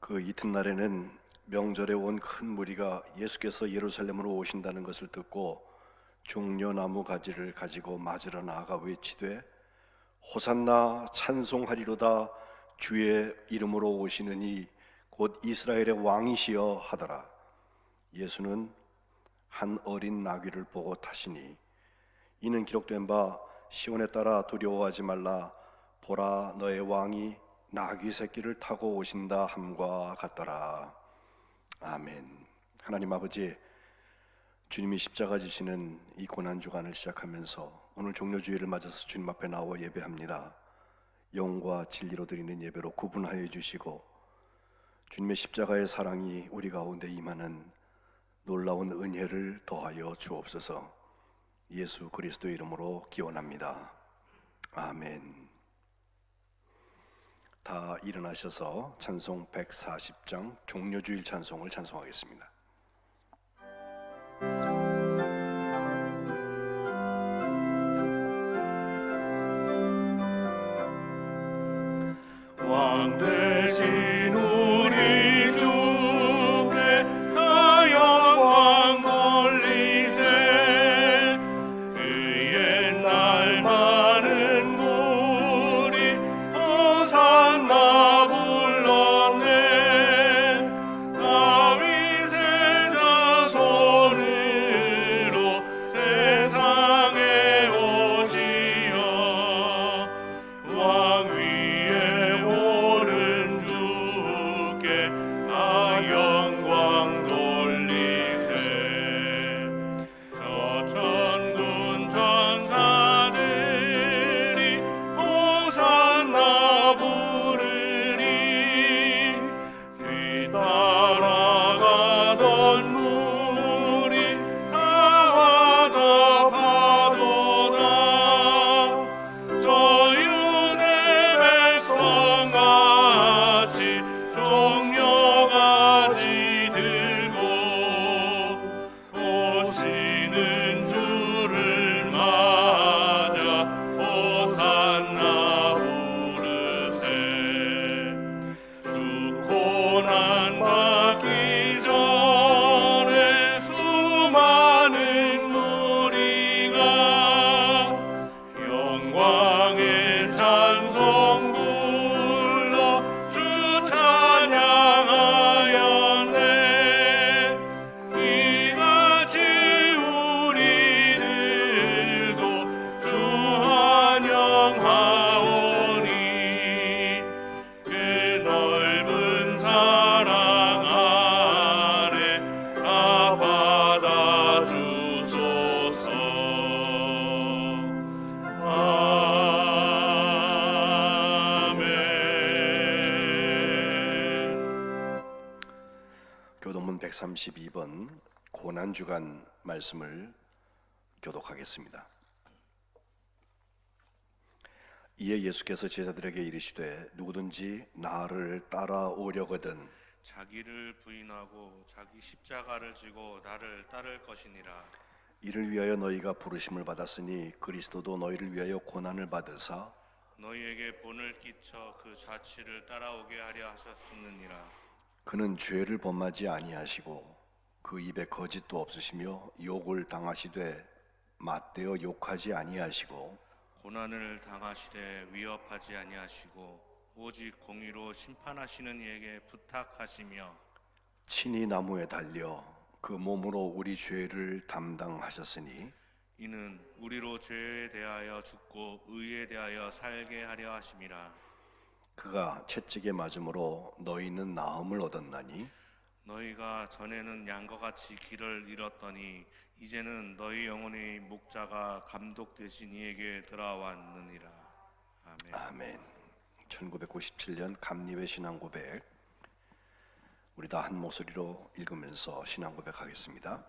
그 이튿날에는 명절에 온 큰 무리가 예수께서 예루살렘으로 오신다는 것을 듣고 종려나무 가지를 가지고 맞으러 나아가 외치되 호산나 찬송하리로다 주의 이름으로 오시는 이 곧 이스라엘의 왕이시여 하더라. 예수는 한 어린 나귀를 보고 타시니 이는 기록된 바 시온에 따라 두려워하지 말라 보라 너의 왕이 나귀 새끼를 타고 오신다 함과 같더라. 아멘. 하나님 아버지, 주님이 십자가 지시는 이 고난주간을 시작하면서 오늘 종료주일을 맞아서 주님 앞에 나와 예배합니다. 영과 진리로 드리는 예배로 구분하여 주시고 주님의 십자가의 사랑이 우리 가운데 임하는 놀라운 은혜를 더하여 주옵소서. 예수 그리스도의 이름으로 기원합니다. 아멘. 다 일어나셔서 찬송 140장 종료주일 찬송을 찬송하겠습니다. 왕 되신 우리 주께 다 영광 돌리세. 그의 날 많은 무리 호산나 불렀네. 다윗의 자손으로 세상에 오시어 왕 위에 오른 주께 다 영광 돌리세. 저 천군 천사들이 호산나 부르니 뒤따라가던 무리 다와다 파도다. 저 유대 백성같이 종려가지 들고 오시는 주를 맞아 호산나 부르세. 주 고난 받기 전에 수많은 무리가 영광의 찬송 불러 주 찬양하였네. 이같이 우리들도 주 환영하오니 그 넓은 사랑 안에 다 받아주소서. 아멘. 교도문 132번 고난주간 말씀을 교독하겠습니다. 이에 예수께서 제자들에게 이르시되 누구든지 나를 따라오려거든 자기를 부인하고 자기 십자가를 지고 나를 따를 것이니라. 이를 위하여 너희가 부르심을 받았으니 그리스도도 너희를 위하여 고난을 받으사 너희에게 본을 끼쳐 그 자취를 따라오게 하려 하셨느니라. 그는 죄를 범하지 아니하시고 그 입에 거짓도 없으시며 욕을 당하시되 맞대어 욕하지 아니하시고 고난을 당하시되 위협하지 아니하시고 오직 공의로 심판하시는 이에게 부탁하시며 친히 나무에 달려 그 몸으로 우리 죄를 담당하셨으니 이는 우리로 죄에 대하여 죽고 의에 대하여 살게 하려 하심이라. 그가 채찍에 맞음으로 너희는 나음을 얻었나니 너희가 전에는 양과 같이 길을 잃었더니 이제는 너희 영혼의 목자가 감독 되신 이에게 돌아왔느니라. 아멘. 아멘. 1997년 감리회 신앙고백 우리 다 한 목소리로 읽으면서 신앙고백하겠습니다.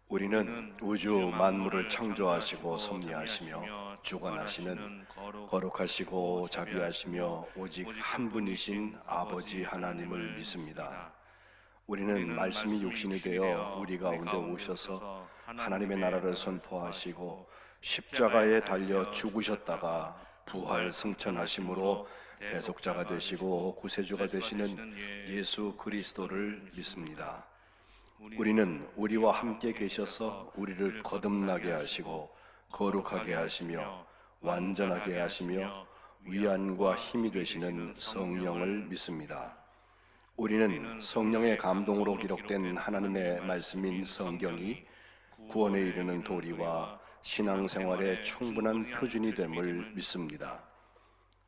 우리는 우주 만물을 창조하시고 섭리하시며 주관하시는 거룩하시고 자비하시며 오직 한 분이신 아버지 하나님을 믿습니다. 우리는 말씀이 육신이 되어 우리 가운데 오셔서 하나님의 나라를 선포하시고 십자가에 달려 죽으셨다가 부활 승천하심으로 대속자가 되시고 구세주가 되시는 예수 그리스도를 믿습니다. 우리는 우리와 함께 계셔서 우리를 거듭나게 하시고 거룩하게 하시며 완전하게 하시며 위안과 힘이 되시는 성령을 믿습니다. 우리는 성령의 감동으로 기록된 하나님의 말씀인 성경이 구원에 이르는 도리와 신앙생활의 충분한 표준이 됨을 믿습니다.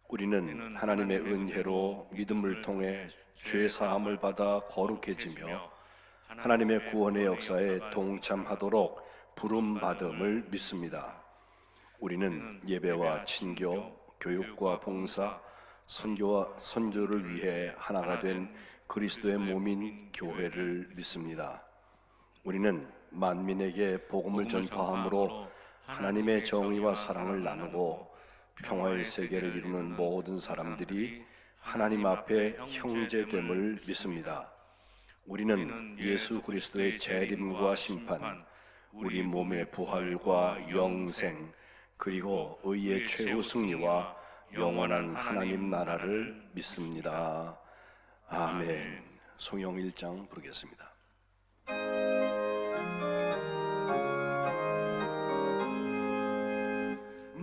우리는 하나님의 은혜로 믿음을 통해 죄 사함을 받아 거룩해지며 하나님의 구원의 역사에 동참하도록 부름받음을 믿습니다. 우리는 예배와 친교, 교육과 봉사, 선교와 선교를 위해 하나가 된 그리스도의 몸인 교회를 믿습니다. 우리는 만민에게 복음을 전파함으로 하나님의 정의와 사랑을 나누고 평화의 세계를 이루는 모든 사람들이 하나님 앞에 형제됨을 믿습니다. 우리는 예수 그리스도의 재림과 심판, 우리 몸의 부활과 영생, 그리고 의의 최후 승리와 영원한 하나님 나라를 믿습니다. 아멘. 송영 1장 부르겠습니다.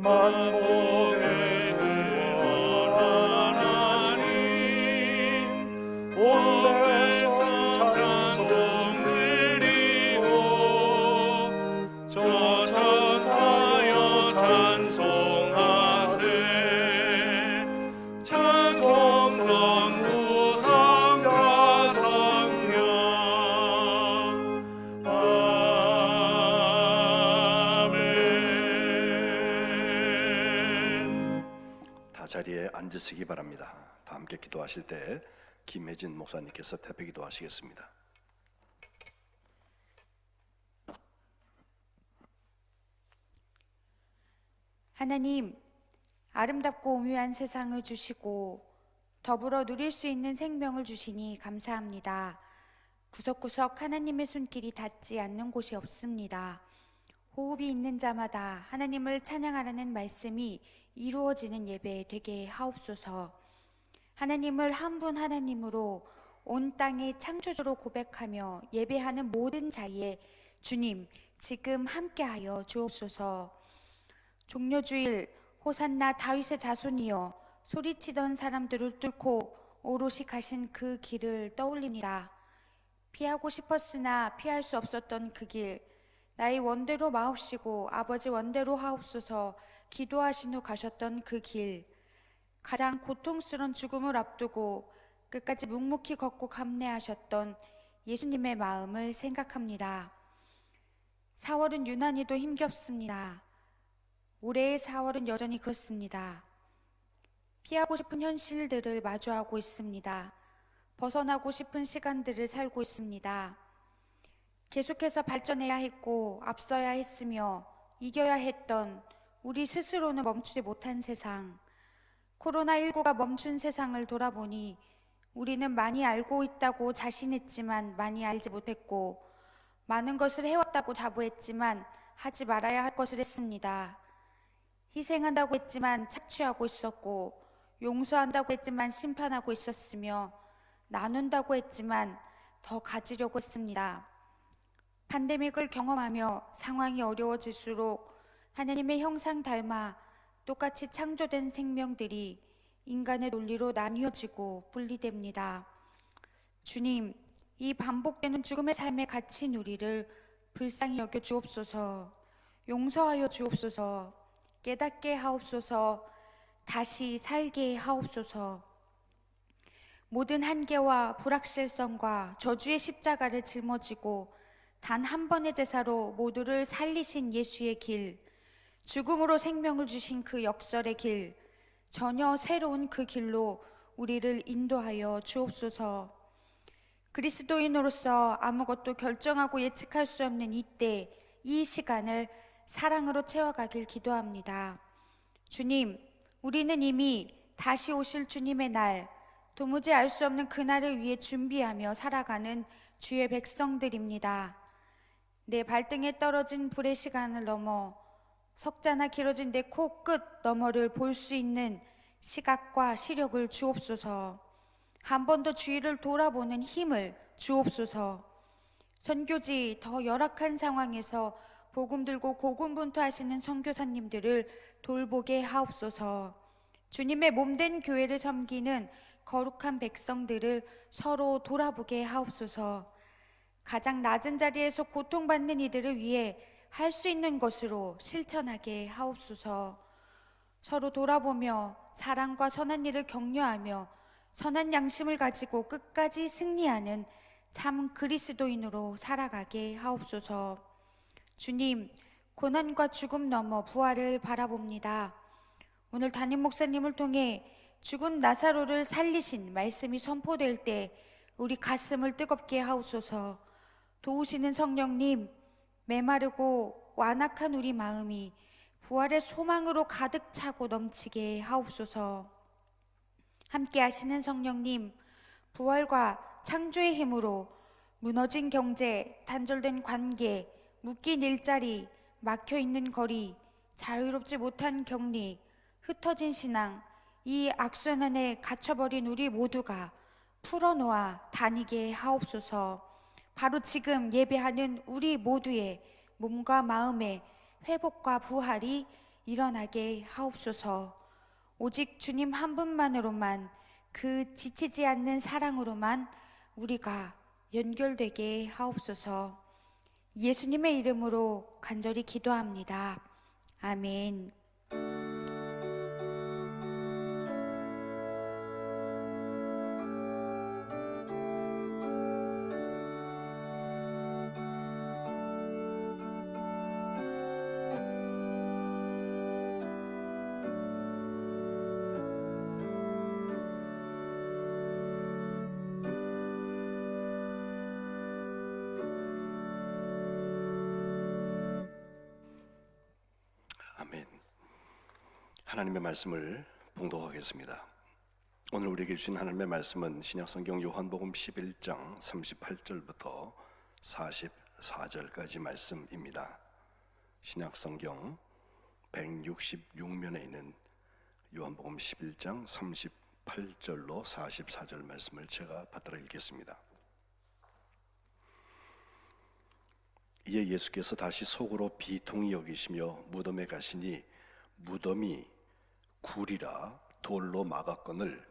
만복의 근원 하나님 온 백성 찬송 드리고 저 천사여 찬송하세 찬송 성부 성자 성령 아멘. 다 자리에 앉으시기 바랍니다. 다 함께 기도하실 때 김혜진 목사님께서 대표 기도하시겠습니다. 하나님, 아름답고 오묘한 세상을 주시고 더불어 누릴 수 있는 생명을 주시니 감사합니다. 구석구석 하나님의 손길이 닿지 않는 곳이 없습니다. 호흡이 있는 자마다 하나님을 찬양하라는 말씀이 이루어지는 예배 되게 하옵소서. 하나님을 한 분 하나님으로 온 땅의 창조주로 고백하며 예배하는 모든 자리에 주님 지금 함께하여 주옵소서. 종려주일 호산나 다윗의 자손이여 소리치던 사람들을 뚫고 오롯이 가신 그 길을 떠올립니다. 피하고 싶었으나 피할 수 없었던 그 길, 나의 원대로 마옵시고 아버지 원대로 하옵소서 기도하신 후 가셨던 그 길, 가장 고통스러운 죽음을 앞두고 끝까지 묵묵히 걷고 감내하셨던 예수님의 마음을 생각합니다. 4월은 유난히도 힘겹습니다. 올해의 4월은 여전히 그렇습니다. 피하고 싶은 현실들을 마주하고 있습니다. 벗어나고 싶은 시간들을 살고 있습니다. 계속해서 발전해야 했고 앞서야 했으며 이겨야 했던 우리 스스로는 멈추지 못한 세상, 코로나19가 멈춘 세상을 돌아보니 우리는 많이 알고 있다고 자신했지만 많이 알지 못했고 많은 것을 해왔다고 자부했지만 하지 말아야 할 것을 했습니다. 희생한다고 했지만 착취하고 있었고 용서한다고 했지만 심판하고 있었으며 나눈다고 했지만 더 가지려고 했습니다. 팬데믹을 경험하며 상황이 어려워질수록 하나님의 형상 닮아 똑같이 창조된 생명들이 인간의 논리로 나뉘어지고 분리됩니다. 주님, 이 반복되는 죽음의 삶에 갇힌 우리를 불쌍히 여겨 주옵소서. 용서하여 주옵소서. 깨닫게 하옵소서. 다시 살게 하옵소서. 모든 한계와 불확실성과 저주의 십자가를 짊어지고 단 한 번의 제사로 모두를 살리신 예수의 길, 죽음으로 생명을 주신 그 역설의 길, 전혀 새로운 그 길로 우리를 인도하여 주옵소서. 그리스도인으로서 아무것도 결정하고 예측할 수 없는 이때, 이 시간을 사랑으로 채워가길 기도합니다. 주님, 우리는 이미 다시 오실 주님의 날, 도무지 알 수 없는 그날을 위해 준비하며 살아가는 주의 백성들입니다. 내 발등에 떨어진 불의 시간을 넘어 석자나 길어진 내 코끝 너머를 볼 수 있는 시각과 시력을 주옵소서. 한 번 더 주위를 돌아보는 힘을 주옵소서. 선교지 더 열악한 상황에서 복음 들고 고군분투하시는 선교사님들을 돌보게 하옵소서. 주님의 몸된 교회를 섬기는 거룩한 백성들을 서로 돌아보게 하옵소서. 가장 낮은 자리에서 고통받는 이들을 위해 할 수 있는 것으로 실천하게 하옵소서. 서로 돌아보며 사랑과 선한 일을 격려하며 선한 양심을 가지고 끝까지 승리하는 참 그리스도인으로 살아가게 하옵소서. 주님, 고난과 죽음 넘어 부활을 바라봅니다. 오늘 담임 목사님을 통해 죽은 나사로를 살리신 말씀이 선포될 때 우리 가슴을 뜨겁게 하옵소서. 도우시는 성령님, 메마르고 완악한 우리 마음이 부활의 소망으로 가득 차고 넘치게 하옵소서. 함께 하시는 성령님, 부활과 창조의 힘으로 무너진 경제, 단절된 관계, 묶인 일자리, 막혀있는 거리, 자유롭지 못한 격리, 흩어진 신앙, 이 악순환에 갇혀버린 우리 모두가 풀어놓아 다니게 하옵소서. 바로 지금 예배하는 우리 모두의 몸과 마음의 회복과 부활이 일어나게 하옵소서. 오직 주님 한 분만으로만, 그 지치지 않는 사랑으로만 우리가 연결되게 하옵소서. 예수님의 이름으로 간절히 기도합니다. 아멘. 아멘. 하나님의 말씀을 봉독하겠습니다. 오늘 우리에게 주신 하나님의 말씀은 신약성경 요한복음 11장 38절부터 44절까지 말씀입니다. 신약성경 166면에 있는 요한복음 11장 38절로 44절 말씀을 제가 받들어 읽겠습니다. 이에 예수께서 다시 속으로 비통히 여기시며 무덤에 가시니 무덤이 굴이라 돌로 막았거늘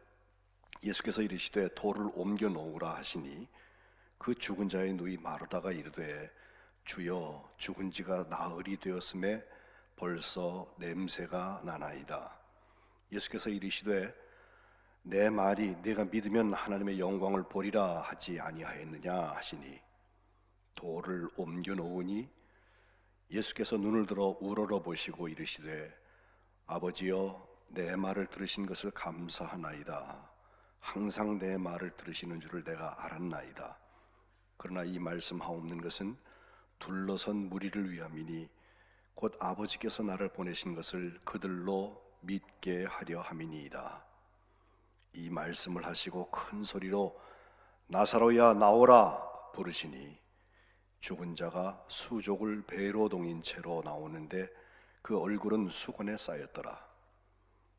예수께서 이르시되 돌을 옮겨 놓으라 하시니 그 죽은 자의 누이 마르다가 이르되 주여 죽은 지가 나흘이 되었음에 벌써 냄새가 나나이다. 예수께서 이르시되 내 말이 네가 믿으면 하나님의 영광을 보리라 하지 아니하였느냐 하시니 돌을 옮겨 놓으니 예수께서 눈을 들어 우러러 보시고 이르시되 아버지여 내 말을 들으신 것을 감사하나이다. 항상 내 말을 들으시는 줄을 내가 알았나이다. 그러나 이 말씀하옵는 것은 둘러선 무리를 위함이니 곧 아버지께서 나를 보내신 것을 그들로 믿게 하려 함이니이다. 이 말씀을 하시고 큰 소리로 나사로야 나오라 부르시니 죽은 자가 수족을 배로 동인 채로 나오는데 그 얼굴은 수건에 쌓였더라.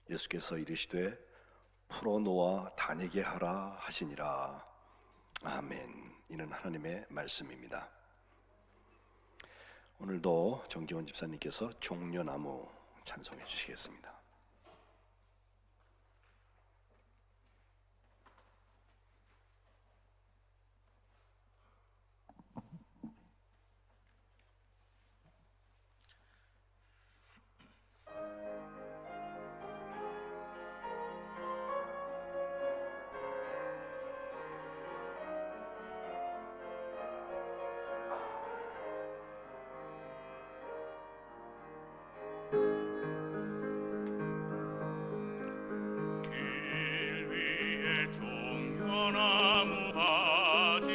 예수께서 이르시되 풀어놓아 다니게 하라 하시니라. 아멘. 이는 하나님의 말씀입니다. 오늘도 정기원 집사님께서 종려나무 찬송해 주시겠습니다. 길 위에 종려나무 가지와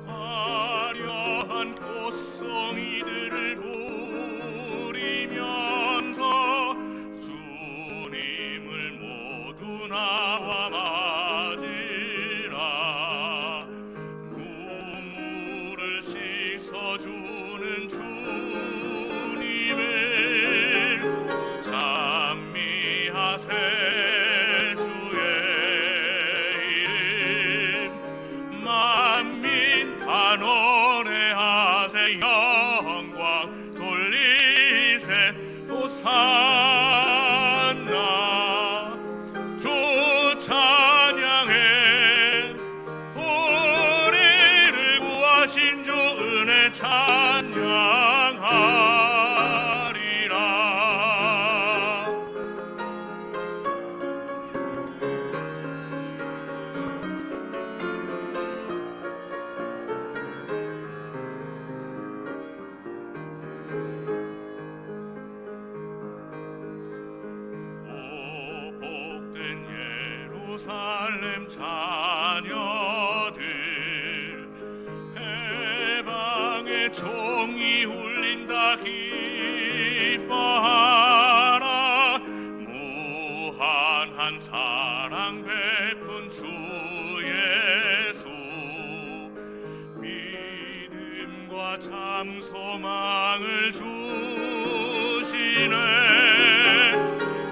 화려한 꽃송이들을 부리면서 주님을 모두 나와 맞으라. 눈물을 씻어주는 주님을 찬미 영광 돌리세 호산나 주 찬양해 우리를 구하신 주 은혜 찬양하리라. 오 복된 예루살렘 자녀들 해방의 종이 울린다 기뻐하라. 무한한 사랑 베푼 주 예수 믿음과 참 소망을 주시네.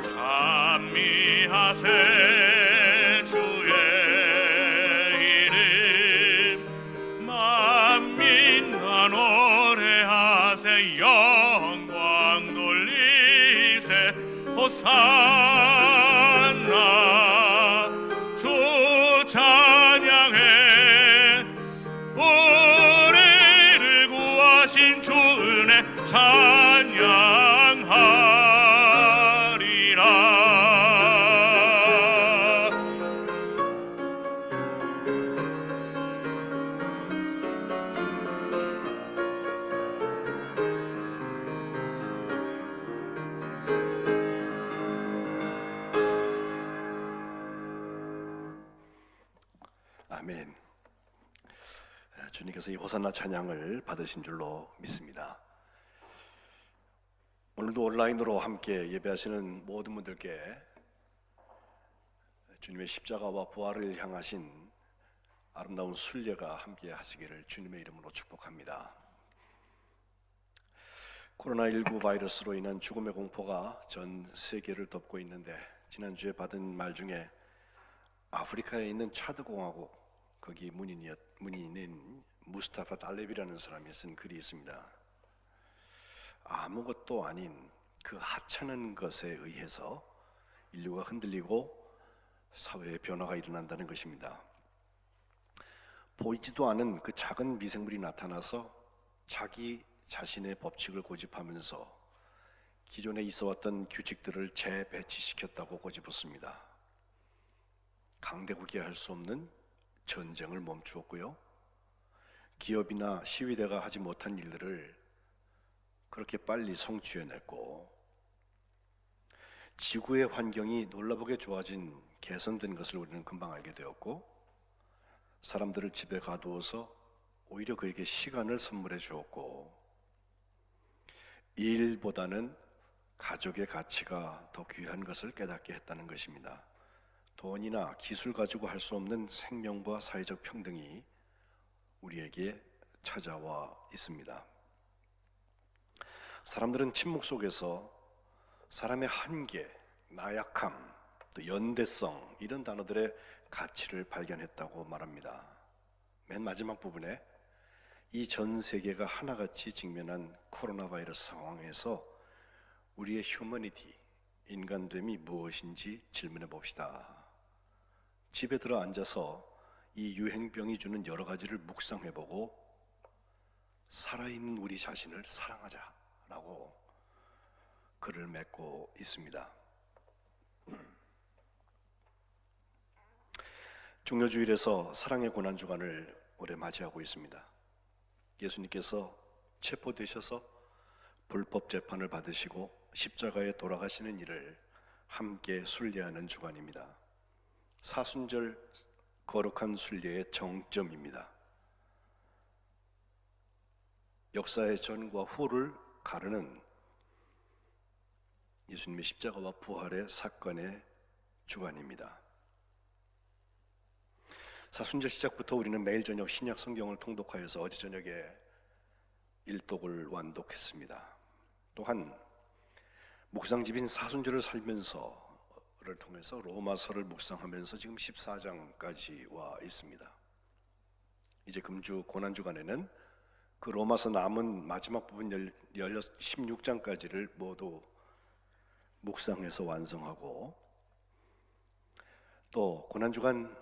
찬미하세 주의 이름 만민과 노래하세 영광 돌리세 호산나 주 찬양해 우리를 구하신 주 은혜 찬양하리라. 아멘. 주님께서 이 호산나 찬양을 받으신 줄로 믿습니다. 오늘도 온라인으로 함께 예배하시는 모든 분들께 주님의 십자가와 부활을 향하신 아름다운 순례가 함께 하시기를 주님의 이름으로 축복합니다. 코로나19 바이러스로 인한 죽음의 공포가 전 세계를 덮고 있는데 지난주에 받은 말 중에 아프리카에 있는 차드 공화국 거기 문인인 무스타파 달렙이라는 사람이 쓴 글이 있습니다. 아무것도 아닌 그 하찮은 것에 의해서 인류가 흔들리고 사회의 변화가 일어난다는 것입니다. 보이지도 않은 그 작은 미생물이 나타나서 자기 자신의 법칙을 고집하면서 기존에 있어왔던 규칙들을 재배치시켰다고 고집했습니다. 강대국이 할 수 없는 전쟁을 멈추었고요. 기업이나 시위대가 하지 못한 일들을 그렇게 빨리 성취해냈고 지구의 환경이 놀라보게 좋아진 개선된 것을 우리는 금방 알게 되었고 사람들을 집에 가두어서 오히려 그에게 시간을 선물해 주었고 일보다는 가족의 가치가 더 귀한 것을 깨닫게 했다는 것입니다. 돈이나 기술 가지고 할 수 없는 생명과 사회적 평등이 우리에게 찾아와 있습니다. 사람들은 침묵 속에서 사람의 한계, 나약함, 또 연대성 이런 단어들의 가치를 발견했다고 말합니다. 맨 마지막 부분에 이 전 세계가 하나같이 직면한 코로나 바이러스 상황에서 우리의 휴머니티, 인간됨이 무엇인지 질문해 봅시다. 집에 들어 앉아서 이 유행병이 주는 여러 가지를 묵상해보고 살아있는 우리 자신을 사랑하자라고 글을 맺고 있습니다. 종료주일에서 사랑의 고난주간을 올해 맞이하고 있습니다. 예수님께서 체포되셔서 불법 재판을 받으시고 십자가에 돌아가시는 일을 함께 순례하는 주간입니다. 사순절 거룩한 순례의 정점입니다. 역사의 전과 후를 가르는 예수님의 십자가와 부활의 사건의 주간입니다. 사순절 시작부터 우리는 매일 저녁 신약 성경을 통독하여서 어제 저녁에 일독을 완독했습니다. 또한 묵상집인 사순절을 살면서를 통해서 로마서를 묵상하면서 지금 14장까지 와 있습니다. 이제 금주 고난주간에는 그 로마서 남은 마지막 부분 16장까지를 모두 묵상해서 완성하고, 또 고난주간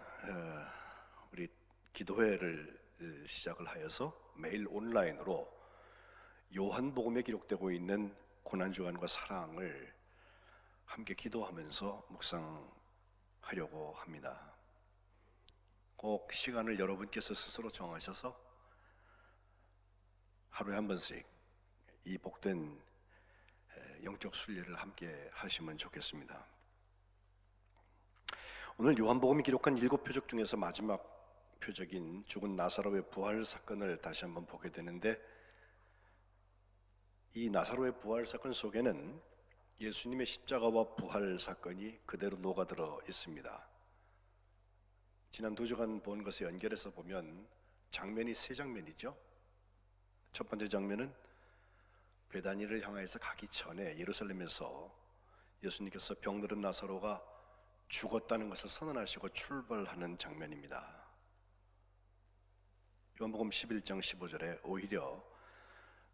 우리 기도회를 시작을 하여서 매일 온라인으로 요한복음에 기록되고 있는 고난주간과 사랑을 함께 기도하면서 묵상하려고 합니다. 꼭 시간을 여러분께서 스스로 정하셔서 하루에 한 번씩 이 복된 영적 순례를 함께 하시면 좋겠습니다. 오늘 요한복음이 기록한 7표적 중에서 마지막 표적인 죽은 나사로의 부활 사건을 다시 한번 보게 되는데, 이 나사로의 부활 사건 속에는 예수님의 십자가와 부활 사건이 그대로 녹아들어 있습니다. 지난 2주간 본 것에 연결해서 보면 장면이 3장면이죠. 첫 번째 장면은 베다니를 향해서 가기 전에 예루살렘에서 예수님께서 병들은 나사로가 죽었다는 것을 선언하시고 출발하는 장면입니다. 요한복음 11장 15절에 오히려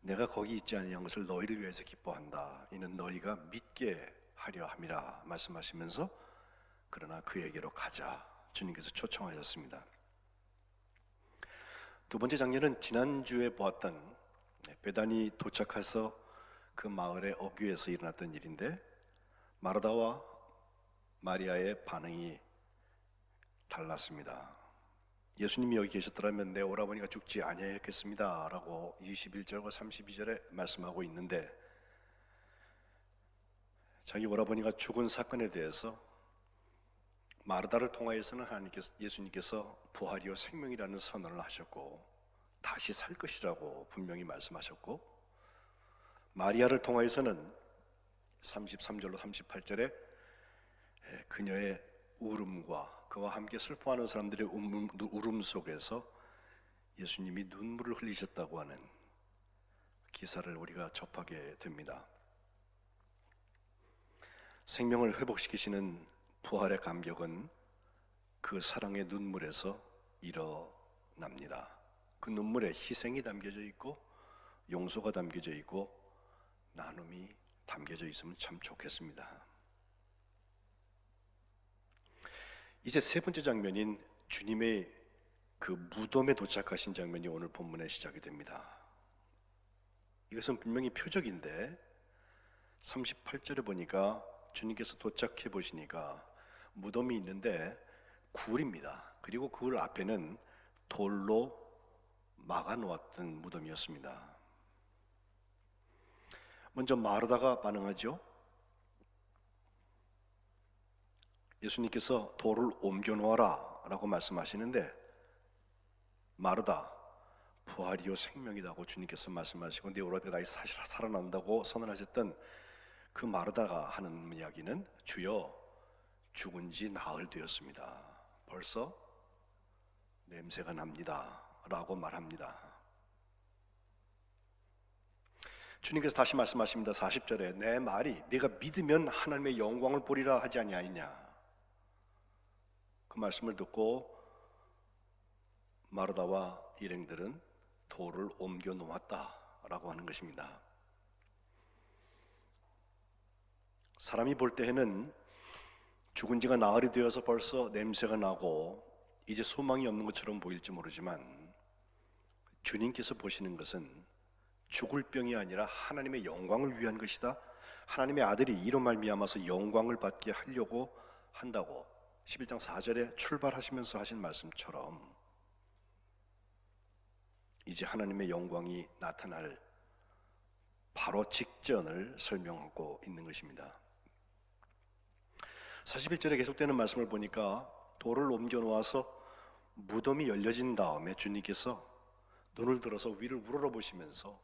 내가 거기 있지 아니한 것을 너희를 위해서 기뻐한다. 이는 너희가 믿게 하려 함이라 말씀하시면서 그러나 그에게로 가자 주님께서 초청하셨습니다. 두 번째 장면은 지난주에 보았던 베다니 도착해서 그 마을의 어귀에서 일어났던 일인데, 마르다와 마리아의 반응이 달랐습니다. 예수님이 여기 계셨더라면 내 오라버니가 죽지 아니하였겠습니다 라고 21절과 32절에 말씀하고 있는데, 자기 오라버니가 죽은 사건에 대해서 마르다를 통하여서는 예수님께서 부활이요 생명이라는 선언을 하셨고 다시 살 것이라고 분명히 말씀하셨고, 마리아를 통하여서는 33절로 38절에 그녀의 울음과 그와 함께 슬퍼하는 사람들의 울음 속에서 예수님이 눈물을 흘리셨다고 하는 기사를 우리가 접하게 됩니다. 생명을 회복시키시는 부활의 감격은 그 사랑의 눈물에서 일어납니다. 그 눈물에 희생이 담겨져 있고 용서가 담겨져 있고 나눔이 담겨져 있으면 참 좋겠습니다. 이제 세 번째 장면인 주님의 그 무덤에 도착하신 장면이 오늘 본문의 시작이 됩니다. 이것은 분명히 표적인데 38절에 보니까 주님께서 도착해 보시니까 무덤이 있는데 굴입니다. 그리고 그 앞에는 돌로 막아 놓았던 무덤이었습니다. 먼저 마르다가 반응하죠. 예수님께서 돌을 옮겨 놓아라 라고 말씀하시는데, 마르다 부활이요 생명이라고 주님께서 말씀하시고 네 오라버니가 다시 살아난다고 선언하셨던 그 마르다가 하는 이야기는 주여 죽은 지 나흘 되었습니다. 벌써 냄새가 납니다 라고 말합니다. 주님께서 다시 말씀하십니다. 40절에 내 말이 네가 믿으면 하나님의 영광을 보리라 하지 아니하였냐. 그 말씀을 듣고 마르다와 일행들은 돌을 옮겨 놓았다라고 하는 것입니다. 사람이 볼 때에는 죽은 지가 나흘이 되어서 벌써 냄새가 나고 이제 소망이 없는 것처럼 보일지 모르지만, 주님께서 보시는 것은 죽을 병이 아니라 하나님의 영광을 위한 것이다. 하나님의 아들이 이로 말미암아서 영광을 받게 하려고 한다고 11장 4절에 출발하시면서 하신 말씀처럼 이제 하나님의 영광이 나타날 바로 직전을 설명하고 있는 것입니다. 41절에 계속되는 말씀을 보니까 돌을 옮겨 놓아서 무덤이 열려진 다음에 주님께서 눈을 들어서 위를 우러러보시면서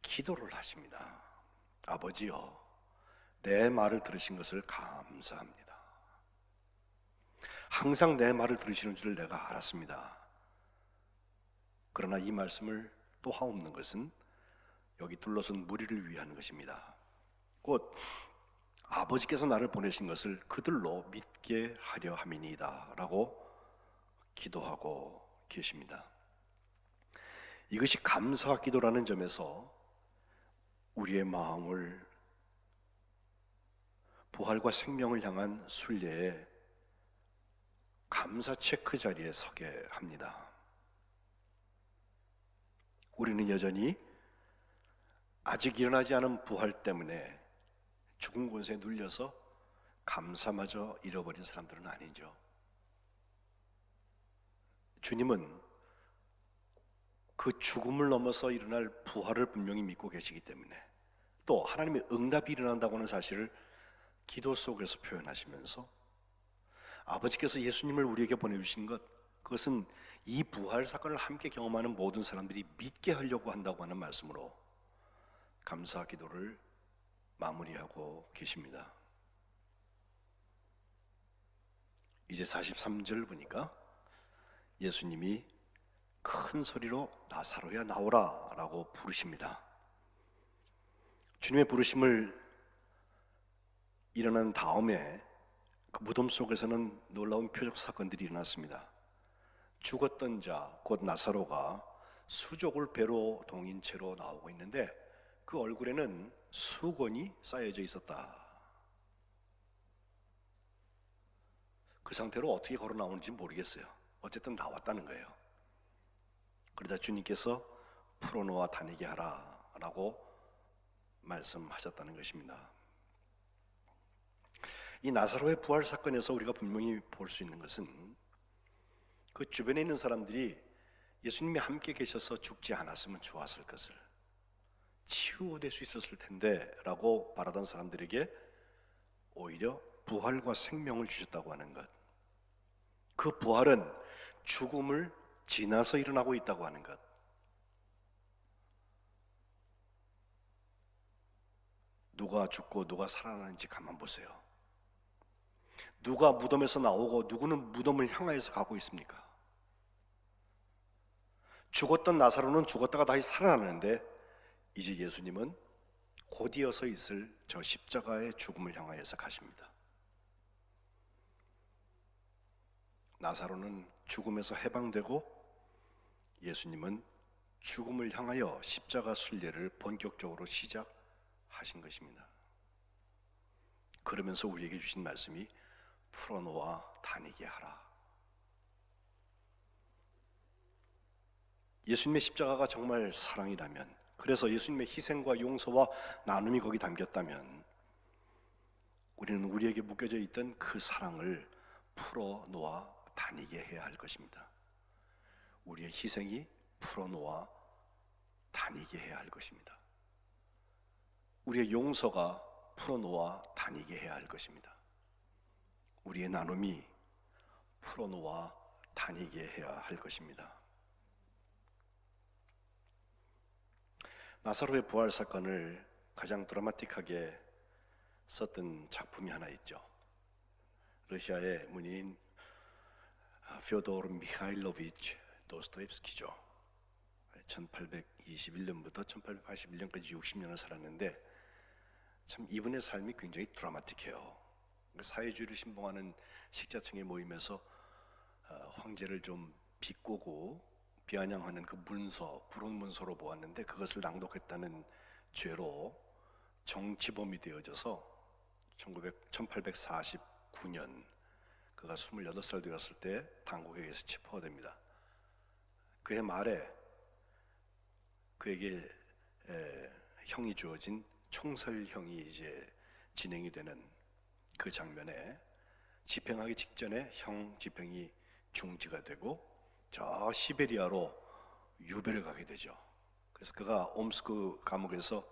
기도를 하십니다. 아버지여, 내 말을 들으신 것을 감사합니다. 항상 내 말을 들으시는 줄 내가 알았습니다. 그러나 이 말씀을 또 하옵는 것은 여기 둘러선 무리를 위한 것입니다. 곧 아버지께서 나를 보내신 것을 그들로 믿게 하려 함이니이다 라고 기도하고 계십니다. 이것이 감사 기도라는 점에서 우리의 마음을 부활과 생명을 향한 순례에 감사 체크 자리에 서게 합니다. 우리는 여전히 아직 일어나지 않은 부활 때문에 죽은 곳에 눌려서 감사마저 잃어버린 사람들은 아니죠. 주님은 그 죽음을 넘어서 일어날 부활을 분명히 믿고 계시기 때문에, 또 하나님의 응답이 일어난다고 하는 사실을 기도 속에서 표현하시면서 아버지께서 예수님을 우리에게 보내주신 것, 그것은 이 부활 사건을 함께 경험하는 모든 사람들이 믿게 하려고 한다고 하는 말씀으로 감사 기도를 마무리하고 계십니다. 이제 43절 보니까 예수님이 큰 소리로 나사로야 나오라 라고 부르십니다. 주님의 부르심을 일어난 다음에 그 무덤 속에서는 놀라운 표적 사건들이 일어났습니다. 죽었던 자, 곧 나사로가 수족을 배로 동인 채로 나오고 있는데 그 얼굴에는 수건이 쌓여져 있었다. 그 상태로 어떻게 걸어 나오는지 모르겠어요. 어쨌든 나왔다는 거예요. 그러자 주님께서 풀어놓아 다니게 하라 라고 말씀하셨다는 것입니다. 이 나사로의 부활 사건에서 우리가 분명히 볼 수 있는 것은 그 주변에 있는 사람들이 예수님이 함께 계셔서 죽지 않았으면 좋았을 것을, 치유될 수 있었을 텐데 라고 바라던 사람들에게 오히려 부활과 생명을 주셨다고 하는 것, 그 부활은 죽음을 지나서 일어나고 있다고 하는 것, 누가 죽고 누가 살아나는지 가만 보세요. 누가 무덤에서 나오고 누구는 무덤을 향하여서 가고 있습니까? 죽었던 나사로는 죽었다가 다시 살아나는데 이제 예수님은 곧이어서 있을 저 십자가의 죽음을 향하여서 가십니다. 나사로는 죽음에서 해방되고 예수님은 죽음을 향하여 십자가 순례를 본격적으로 시작하신 것입니다. 그러면서 우리에게 주신 말씀이 풀어놓아 다니게 하라. 예수님의 십자가가 정말 사랑이라면, 그래서 예수님의 희생과 용서와 나눔이 거기 담겼다면 우리는 우리에게 묶여져 있던 그 사랑을 풀어놓아 다니게 해야 할 것입니다. 우리의 희생이 풀어놓아 다니게 해야 할 것입니다. 우리의 용서가 풀어놓아 다니게 해야 할 것입니다. 우리의 나눔이 풀어놓아 다니게 해야 할 것입니다. 나사로의 부활 사건을 가장 드라마틱하게 썼던 작품이 하나 있죠. 러시아의 문인인 피오도르 미하일로비치 도스토옙스키죠. 1821년부터 1881년까지 60년을 살았는데 참 이분의 삶이 굉장히 드라마틱해요. 사회주의를 신봉하는 식자층의 모임에서 황제를 좀 비꼬고 비아냥하는 그 문서, 불온 문서로 보았는데 그것을 낭독했다는 죄로 정치범이 되어져서 1849년 그가 28살 되었을 때 당국에 의해서 체포가 됩니다. 그해 말에 그에게 형이 주어진 총살형이 이제 진행이 되는 그 장면에 집행하기 직전에 형 집행이 중지가 되고 저 시베리아로 유배를 가게 되죠. 그래서 그가 옴스크 감옥에서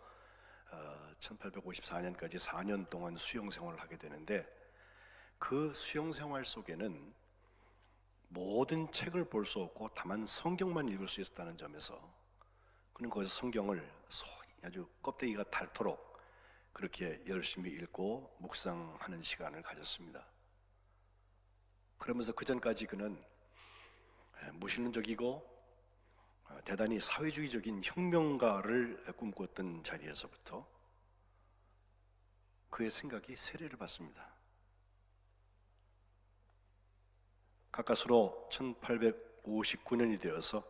1854년까지 4년 동안 수용 생활을 하게 되는데 그 수용 생활 속에는 모든 책을 볼 수 없고 다만 성경만 읽을 수 있었다는 점에서 그는 거기서 성경을 아주 껍데기가 닳도록 그렇게 열심히 읽고 묵상하는 시간을 가졌습니다. 그러면서 그 전까지 그는 무신론적이고 대단히 사회주의적인 혁명가를 꿈꿨던 자리에서부터 그의 생각이 세례를 받습니다. 가까스로 1859년이 되어서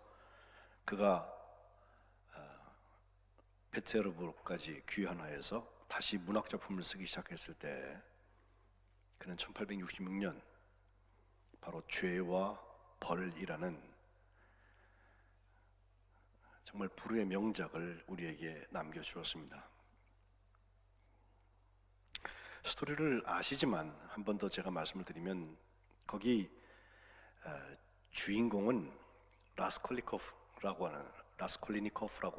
그가 페테르부르크까지 귀환하여서 다시 문학 작품을 쓰기 시작했을 때 그는 1866년 바로 죄와 벌이라는 정말 불후의 명작을 우리에게 남겨주었습니다. 스토리를 아시지만 한 번 더 제가 말씀을 드리면 거기 주인공은 라스콜리니코프라고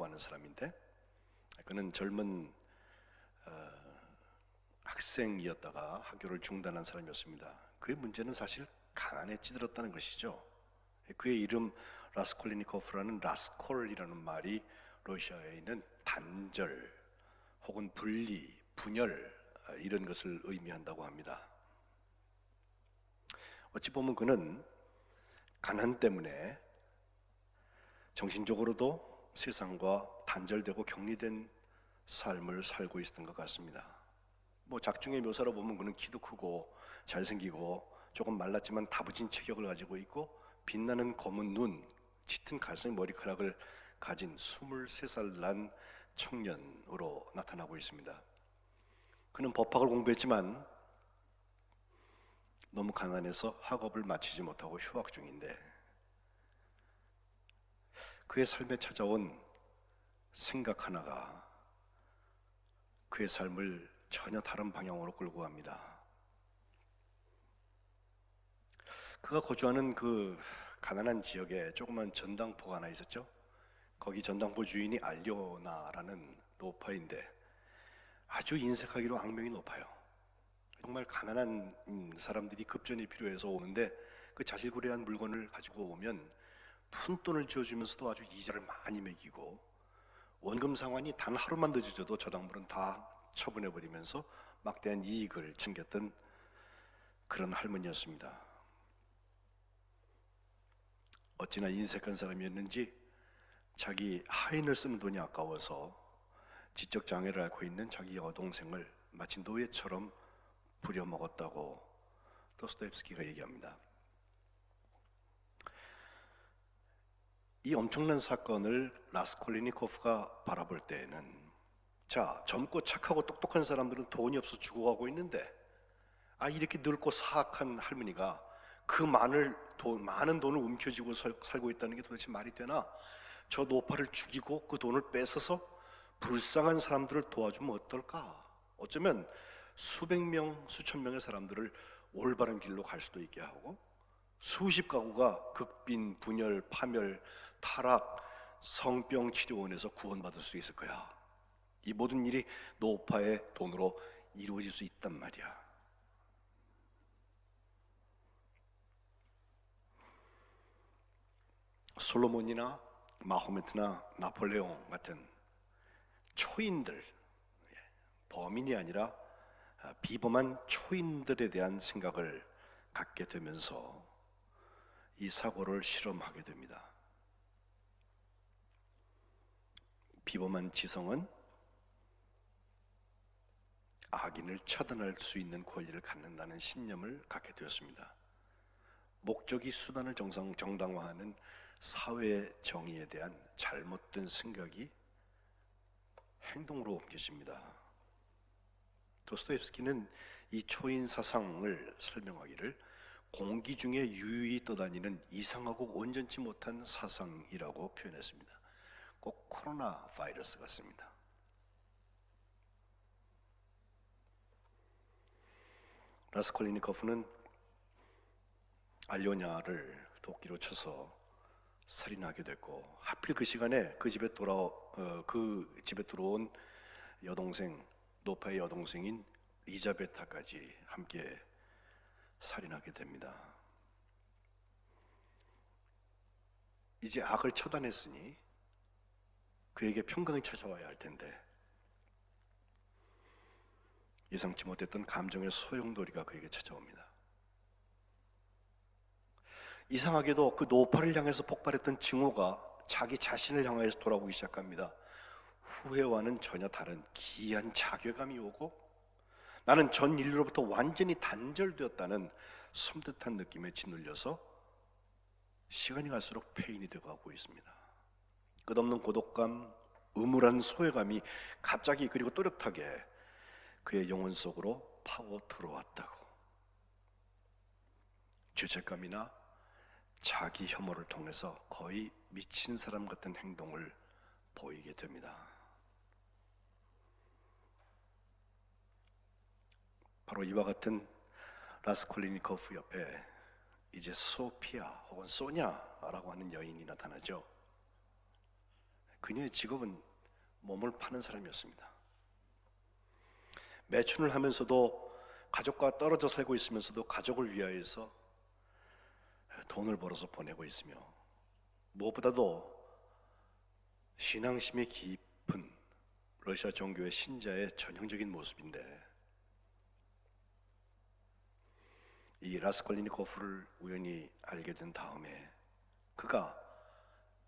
하는 사람인데 그는 젊은 학생이었다가 학교를 중단한 사람이었습니다. 그의 문제는 사실 가난에 찌들었다는 것이죠. 그의 이름 라스콜리니코프라는 라스콜이라는 말이 러시아에 있는 단절 혹은 분리, 분열 이런 것을 의미한다고 합니다. 어찌 보면 그는 가난 때문에 정신적으로도 세상과 단절되고 격리된 삶을 살고 있었던 것 같습니다. 뭐 작중의 묘사로 보면 그는 키도 크고 잘생기고 조금 말랐지만 다부진 체격을 가지고 있고 빛나는 검은 눈, 짙은 갈색 머리카락을 가진 23살 난 청년으로 나타나고 있습니다. 그는 법학을 공부했지만 너무 가난해서 학업을 마치지 못하고 휴학 중인데 그의 삶에 찾아온 생각 하나가 그의 삶을 전혀 다른 방향으로 끌고 갑니다. 그가 거주하는 그 가난한 지역에 조그만 전당포가 하나 있었죠. 거기 전당포 주인이 알료나라는 노파인데 아주 인색하기로 악명이 높아요. 정말 가난한 사람들이 급전이 필요해서 오는데 그 자질구레한 물건을 가지고 오면 푼돈을 지어주면서도 아주 이자를 많이 매기고 원금 상환이 단 하루만 늦어져도 저당물은 다 처분해버리면서 막대한 이익을 챙겼던 그런 할머니였습니다. 어찌나 인색한 사람이었는지 자기 하인을 쓰는 돈이 아까워서 지적 장애를 앓고 있는 자기 여동생을 마치 노예처럼 부려먹었다고 도스토옙스키가 얘기합니다. 이 엄청난 사건을 라스콜리니코프가 바라볼 때에는 자, 젊고 착하고 똑똑한 사람들은 돈이 없어 죽어가고 있는데 이렇게 늙고 사악한 할머니가 그 많은 돈을 움켜쥐고 살고 있다는 게 도대체 말이 되나? 저 노파를 죽이고 그 돈을 뺏어서 불쌍한 사람들을 도와주면 어떨까? 어쩌면 수백 명, 수천 명의 사람들을 올바른 길로 갈 수도 있게 하고 수십 가구가 극빈, 분열, 파멸, 타락, 성병 치료원에서 구원받을 수 있을 거야. 이 모든 일이 노파의 돈으로 이루어질 수 있단 말이야. 솔로몬이나 마호메트나 나폴레옹 같은 초인들, 범인이 아니라 비범한 초인들에 대한 생각을 갖게 되면서 이 사고를 실험하게 됩니다. 비범한 지성은 악인을 처단할 수 있는 권리를 갖는다는 신념을 갖게 되었습니다. 목적이 수단을 정당화하는 사회 정의에 대한 잘못된 생각이 행동으로 옮겨집니다. 도스토옙스키는 이 초인 사상을 설명하기를 공기 중에 유유히 떠다니는 이상하고 온전치 못한 사상이라고 표현했습니다. 꼭 코로나 바이러스 같습니다. 라스콜리니코프는 알료냐를 도끼로 쳐서 살인하게 됐고 하필 그 시간에 그 집에 들어온 여동생, 노파의 여동생인 리자베타까지 함께 살인하게 됩니다. 이제 악을 처단했으니 그에게 평강이 찾아와야 할 텐데 예상치 못했던 감정의 소용돌이가 그에게 찾아옵니다. 이상하게도 그 노파를 향해서 폭발했던 증오가 자기 자신을 향해서 돌아오기 시작합니다. 후회와는 전혀 다른 기이한 자괴감이 오고 나는 전 인류로부터 완전히 단절되었다는 섬뜩한 느낌에 짓눌려서 시간이 갈수록 폐인이 되어가고 있습니다. 끝없는 고독감, 음울한 소외감이 갑자기 그리고 또렷하게 그의 영혼 속으로 파고 들어왔다고. 죄책감이나 자기 혐오를 통해서 거의 미친 사람 같은 행동을 보이게 됩니다. 바로 이와 같은 라스콜리니코프 옆에 이제 소피아 혹은 소냐라고 하는 여인이 나타나죠. 그녀의 직업은 몸을 파는 사람이었습니다. 매춘을 하면서도 가족과 떨어져 살고 있으면서도 가족을 위하여서 돈을 벌어서 보내고 있으며, 무엇보다도 신앙심이 깊은 러시아 종교의 신자의 전형적인 모습인데, 이 라스콜리니코프를 우연히 알게 된 다음에 그가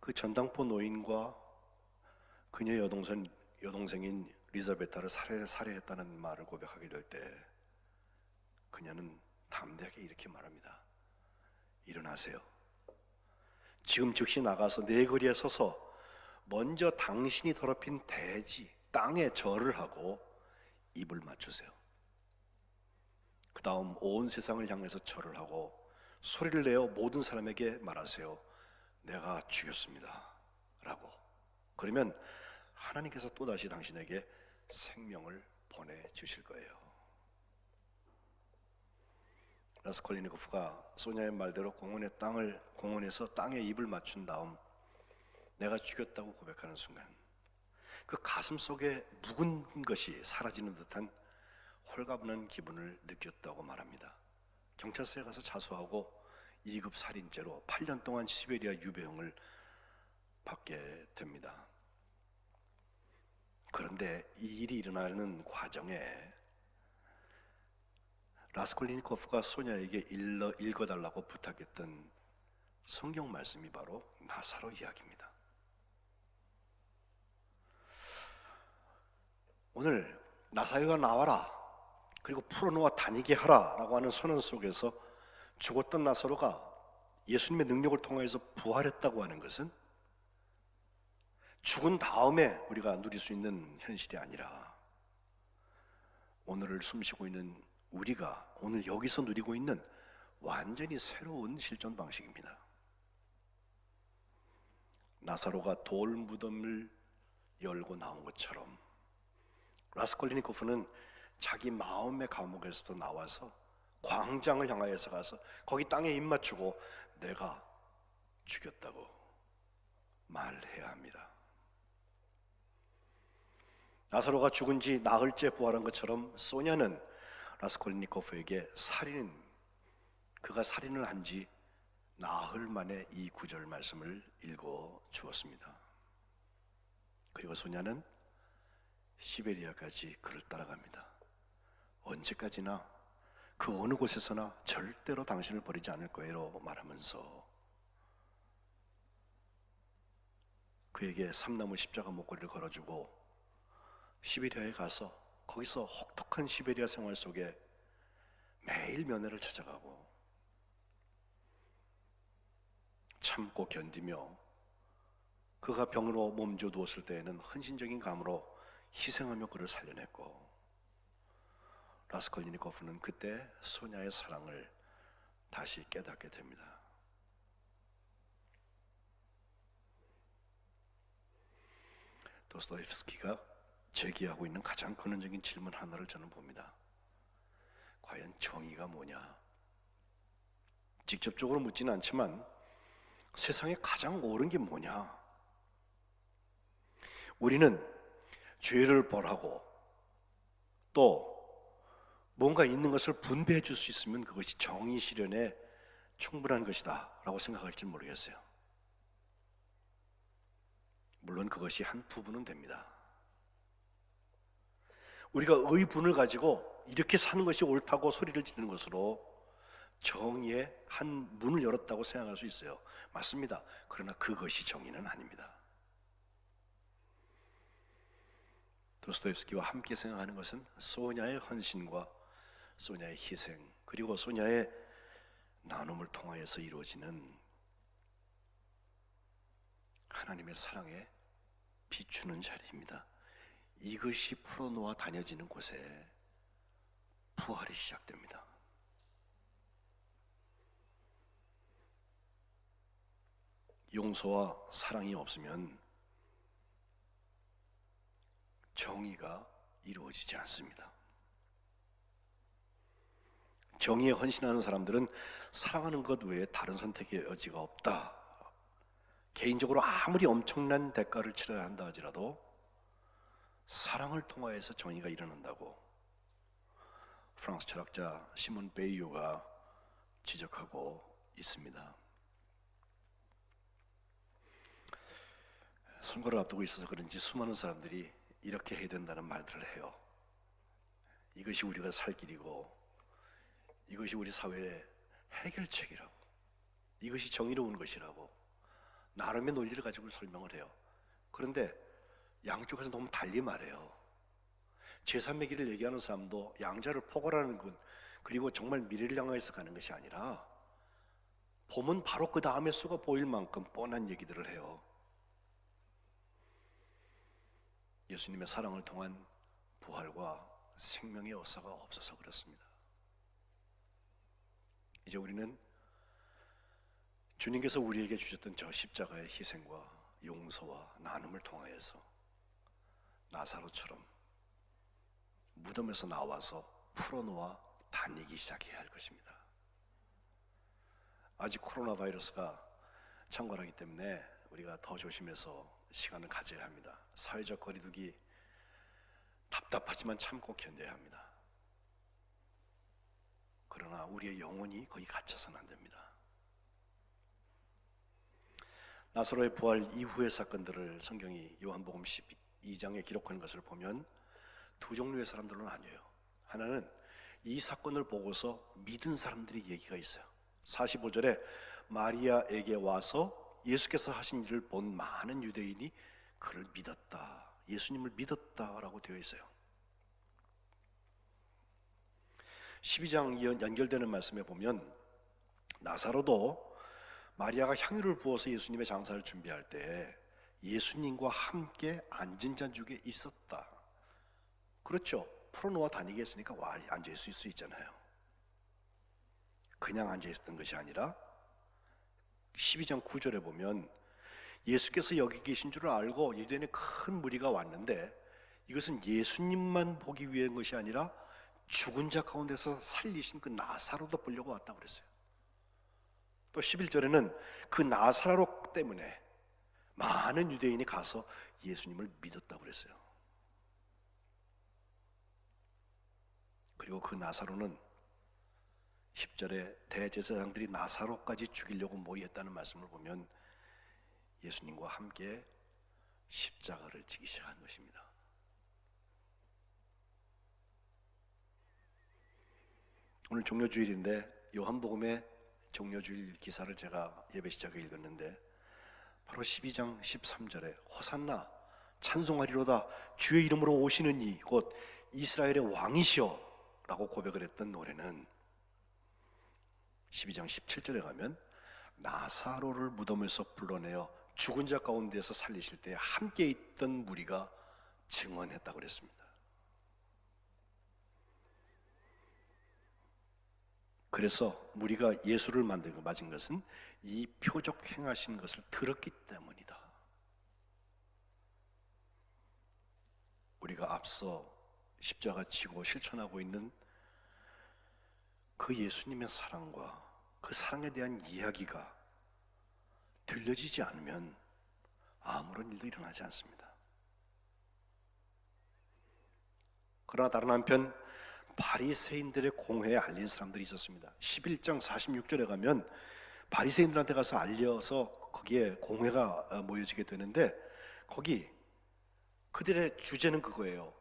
그 전당포 노인과 그녀의 여동생인 리자베타를 살해했다는 말을 고백하게 될 때 그녀는 담대하게 이렇게 말합니다. 일어나세요. 지금 즉시 나가서 내 거리에 서서 먼저 당신이 더럽힌 대지, 땅에 절을 하고 입을 맞추세요. 그 다음 온 세상을 향해서 절을 하고 소리를 내어 모든 사람에게 말하세요. 내가 죽였습니다 라고. 그러면 하나님께서 또다시 당신에게 생명을 보내주실 거예요. 라스콜리니코프가 소냐의 말대로 공원에서 땅에 입을 맞춘 다음 내가 죽였다고 고백하는 순간 그 가슴 속에 묵은 것이 사라지는 듯한 홀가분한 기분을 느꼈다고 말합니다. 경찰서에 가서 자수하고 2급 살인죄로 8년 동안 시베리아 유배형을 받게 됩니다. 그런데 이 일이 일어나는 과정에 라스콜리니코프가 소냐에게 읽어달라고 부탁했던 성경 말씀이 바로 나사로 이야기입니다. 오늘 나사로가 나와라, 그리고 풀어놓아 다니게 하라 라고 하는 선언 속에서 죽었던 나사로가 예수님의 능력을 통해서 부활했다고 하는 것은 죽은 다음에 우리가 누릴 수 있는 현실이 아니라 오늘을 숨쉬고 있는 우리가 오늘 여기서 누리고 있는 완전히 새로운 실존 방식입니다. 나사로가 돌 무덤을 열고 나온 것처럼 라스콜리니코프는 자기 마음의 감옥에서도 나와서 광장을 향하여서 가서 거기 땅에 입 맞추고 내가 죽였다고 말해야 합니다. 나사로가 죽은 지 나흘째 부활한 것처럼 소냐는 라스콜리니코프에게 그가 살인을 한 지 나흘 만에 이 구절 말씀을 읽어 주었습니다. 그리고 소냐는 시베리아까지 그를 따라갑니다. 언제까지나 그 어느 곳에서나 절대로 당신을 버리지 않을 거예요 말하면서 그에게 삼나무 십자가 목걸이를 걸어주고 시베리아에 가서 거기서 혹독한 시베리아 생활 속에 매일 면회를 찾아가고 참고 견디며 그가 병으로 몸져 누웠을 때에는 헌신적인 감으로 희생하며 그를 살려냈고, 라스콜리니코프는 그때 소냐의 사랑을 다시 깨닫게 됩니다. 도스토옙스키가 제기하고 있는 가장 근원적인 질문 하나를 저는 봅니다. 과연 정의가 뭐냐? 직접적으로 묻지는 않지만 세상에 가장 옳은 게 뭐냐? 우리는 죄를 벌하고 또 뭔가 있는 것을 분배해 줄 수 있으면 그것이 정의 실현에 충분한 것이다 라고 생각할지 모르겠어요. 물론 그것이 한 부분은 됩니다. 우리가 의분을 가지고 이렇게 사는 것이 옳다고 소리를 지르는 것으로 정의의 한 문을 열었다고 생각할 수 있어요. 맞습니다. 그러나 그것이 정의는 아닙니다. 도스토옙스키와 함께 생각하는 것은 소냐의 헌신과 소냐의 희생, 그리고 소냐의 나눔을 통하여서 이루어지는 하나님의 사랑의 비추는 자리입니다. 이것이 풀어놓아 다녀지는 곳에 부활이 시작됩니다. 용서와 사랑이 없으면 정의가 이루어지지 않습니다. 정의에 헌신하는 사람들은 사랑하는 것 외에 다른 선택의 여지가 없다. 개인적으로 아무리 엄청난 대가를 치러야 한다 하더라도 사랑을 통하여서 정의가 일어난다고 프랑스 철학자 시몬 베이유가 지적하고 있습니다. 선거를 앞두고 있어서 그런지 수많은 사람들이 이렇게 해야 된다는 말들을 해요. 이것이 우리가 살 길이고 이것이 우리 사회의 해결책이라고, 이것이 정의로운 것이라고 나름의 논리를 가지고 설명을 해요. 그런데 양쪽에서 너무 달리 말해요. 제3의 길을 얘기하는 사람도 양자를 포괄하는 것, 그리고 정말 미래를 향해서 가는 것이 아니라 보면 바로 그 다음의 수가 보일 만큼 뻔한 얘기들을 해요. 예수님의 사랑을 통한 부활과 생명의 역사가 없어서 그렇습니다. 이제 우리는 주님께서 우리에게 주셨던 저 십자가의 희생과 용서와 나눔을 통하여서 나사로처럼 무덤에서 나와서 풀어놓아 다니기 시작해야 할 것입니다. 아직 코로나 바이러스가 창궐하기 때문에 우리가 더 조심해서 시간을 가져야 합니다. 사회적 거리두기 답답하지만 참고 견뎌야 합니다. 그러나 우리의 영혼이 거기 갇혀서는 안 됩니다. 나사로의 부활 이후의 사건들을 성경이 요한복음 12장에 기록한 것을 보면 두 종류의 사람들로 나뉘어요. 하나는 이 사건을 보고서 믿은 사람들의 얘기가 있어요. 45절에 마리아에게 와서 예수께서 하신 일을 본 많은 유대인이 그를 믿었다, 예수님을 믿었다라고 되어 있어요. 12장 연결되는 말씀에 보면 나사로도 마리아가 향유를 부어서 예수님의 장사를 준비할 때 예수님과 함께 앉은 자중에 있었다. 그렇죠. 풀어놓아 다니게 했으니까 와 앉아있을 수 있잖아요. 그냥 앉아있었던 것이 아니라 12장 9절에 보면 예수께서 여기 계신 줄 알고 유대인의 큰 무리가 왔는데 이것은 예수님만 보기 위한 것이 아니라 죽은 자 가운데서 살리신 그 나사로도 보려고 왔다고 그랬어요. 또 11절에는 그 나사로 때문에 많은 유대인이 가서 예수님을 믿었다고 그랬어요. 그리고 그 나사로는 10절에 대제사장들이 나사로까지 죽이려고 모였다는 말씀을 보면 예수님과 함께 십자가를 지기 시작한 것입니다. 오늘 종료주일인데 요한복음의 종료주일 기사를 제가 예배 시작에 읽었는데 바로 12장 13절에 호산나 찬송하리로다 주의 이름으로 오시는 이 곧 이스라엘의 왕이시여 라고 고백을 했던 노래는 12장 17절에 가면 나사로를 무덤에서 불러내어 죽은 자 가운데서 살리실 때 함께 있던 무리가 증언했다고 그랬습니다. 그래서 무리가 예수를 만들고 맞은 것은 이 표적 행하신 것을 들었기 때문이다. 우리가 앞서 십자가 지고 실천하고 있는 그 예수님의 사랑과 그 사랑에 대한 이야기가 들려지지 않으면 아무런 일도 일어나지 않습니다. 그러나 다른 한편 바리새인들의 공회에 알린 사람들이 있었습니다. 11장 46절에 가면 바리새인들한테 가서 알려서 거기에 공회가 모여지게 되는데 거기 그들의 주제는 그거예요.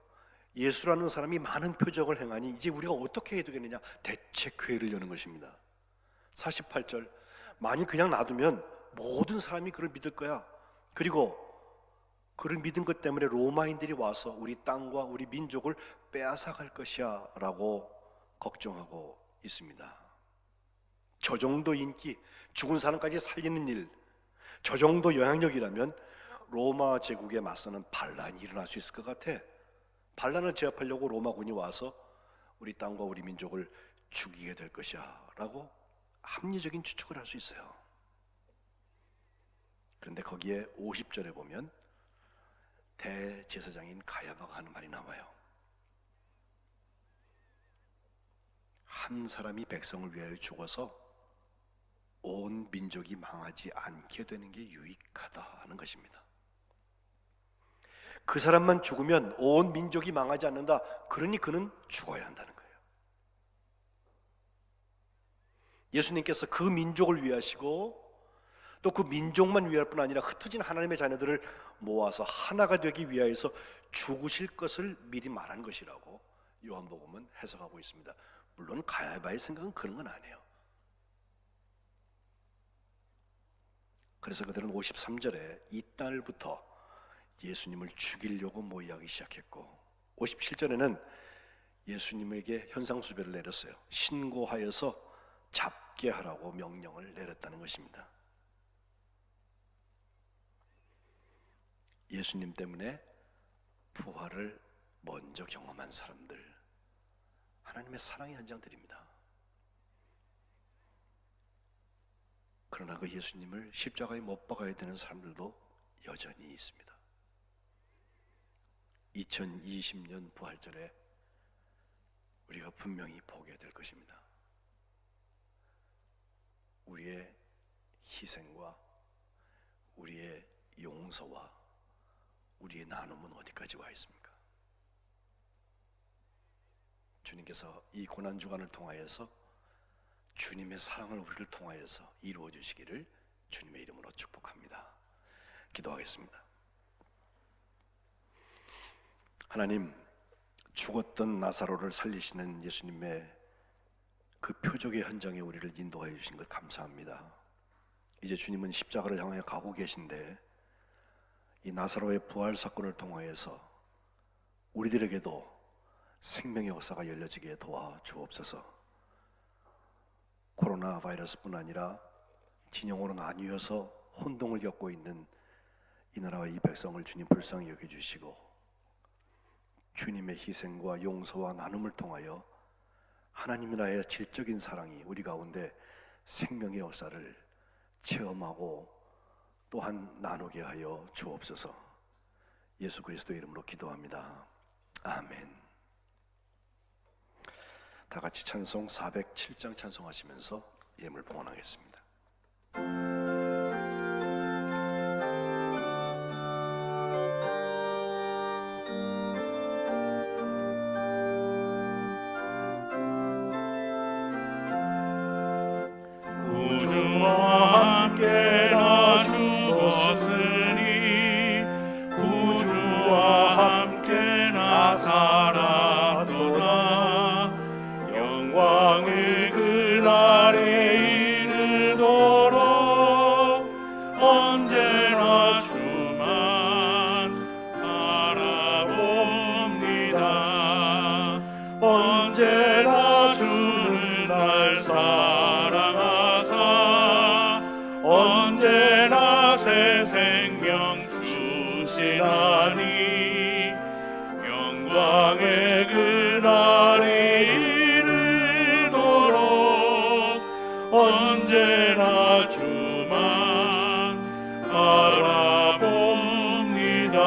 예수라는 사람이 많은 표적을 행하니 이제 우리가 어떻게 해야 되겠느냐, 대책회의를 여는 것입니다. 48절, 만일 그냥 놔두면 모든 사람이 그를 믿을 거야. 그리고 그를 믿은 것 때문에 로마인들이 와서 우리 땅과 우리 민족을 빼앗아갈 것이야 라고 걱정하고 있습니다. 저 정도 인기, 죽은 사람까지 살리는 일, 저 정도 영향력이라면 로마 제국에 맞서는 반란이 일어날 수 있을 것 같아. 반란을 제압하려고 로마군이 와서 우리 땅과 우리 민족을 죽이게 될 것이야 라고 합리적인 추측을 할 수 있어요. 그런데 거기에 50절에 보면 대제사장인 가야바가 하는 말이 나와요. 한 사람이 백성을 위하여 죽어서 온 민족이 망하지 않게 되는 게 유익하다 하는 것입니다. 그 사람만 죽으면 온 민족이 망하지 않는다. 그러니 그는 죽어야 한다는 거예요. 예수님께서 그 민족을 위하시고 또 그 민족만 위할 뿐 아니라 흩어진 하나님의 자녀들을 모아서 하나가 되기 위하여서 죽으실 것을 미리 말한 것이라고 요한복음은 해석하고 있습니다. 물론 가야바의 생각은 그런 건 아니에요. 그래서 그들은 53절에 이 딸부터 예수님을 죽이려고 모의하기 시작했고 57절에는 예수님에게 현상수배를 내렸어요. 신고하여서 잡게 하라고 명령을 내렸다는 것입니다. 예수님 때문에 부활을 먼저 경험한 사람들, 하나님의 사랑의 현장들입니다. 그러나 그 예수님을 십자가에 못 박아야 되는 사람들도 여전히 있습니다. 2020년 부활절에 우리가 분명히 보게 될 것입니다. 우리의 희생과 우리의 용서와 우리의 나눔은 어디까지 와 있습니까? 주님께서 이 고난주간을 통하여서 주님의 사랑을 우리를 통하여서 이루어 주시기를 주님의 이름으로 축복합니다. 기도하겠습니다. 하나님, 죽었던 나사로를 살리시는 예수님의 그 표적의 현장에 우리를 인도하여 주신 것 감사합니다. 이제 주님은 십자가를 향하여 가고 계신데 이 나사로의 부활 사건을 통하여서 우리들에게도 생명의 역사가 열려지게 도와주옵소서. 코로나 바이러스뿐 아니라 진영으로 나뉘어서 혼동을 겪고 있는 이 나라와 이 백성을 주님 불쌍히 여겨주시고 주님의 희생과 용서와 나눔을 통하여 하나님 나라의 질적인 사랑이 우리 가운데 생명의 역사를 체험하고 또한 나누게 하여 주옵소서. 예수 그리스도의 이름으로 기도합니다. 아멘. 다 같이 찬송 407장 찬송하시면서 예물 봉헌하겠습니다. 우주와 함께 나 죽었으니 우주와 함께 나 살았도다. 영광의 그날에 이르도록 언제나 주만 바라봅니다. 언제나 주는 날 사랑하사 언제나 새 생명 주시나니 영광의 그날이 이르도록 언제나 주만 바라봅니다.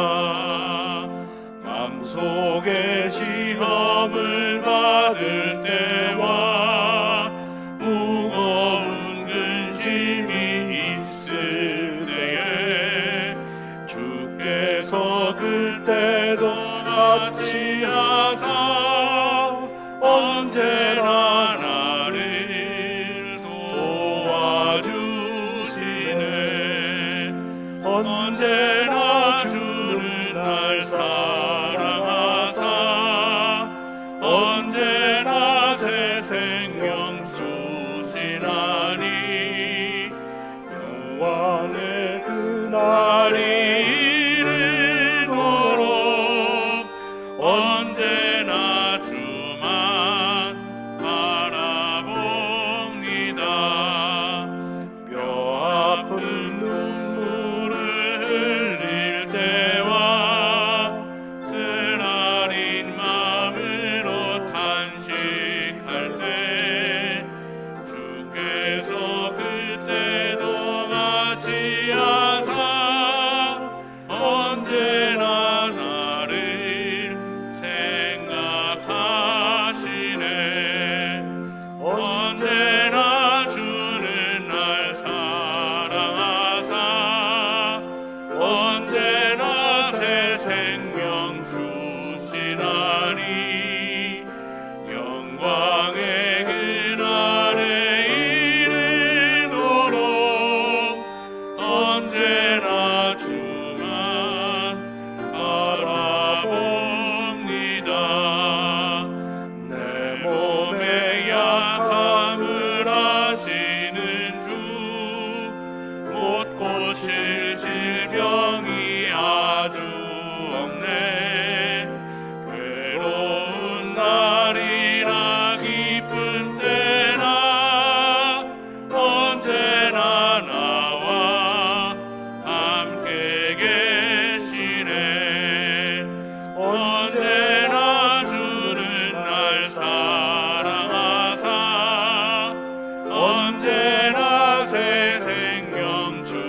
맘속에 시험을 받을 때와 무거운 근심이 있을 때에 주께서 그때도 같이 하사 언제나 나를 도와주시네. 언제나 주는 날 사랑하사 언제나 새 생명 주시나니 영광의 그날이 이르도록 언제나 주시나니 영광의 그날에 이르도록 언제나 주만 바라봅니다. 내 몸의 약함을 아시는 주, 못 고칠 질병이 아주 없네. 괴로운 날이나 기쁜 때나 언제나 나와 함께 계시네. 언제나 주는 날 사랑하사 언제나 새 생명 주시나니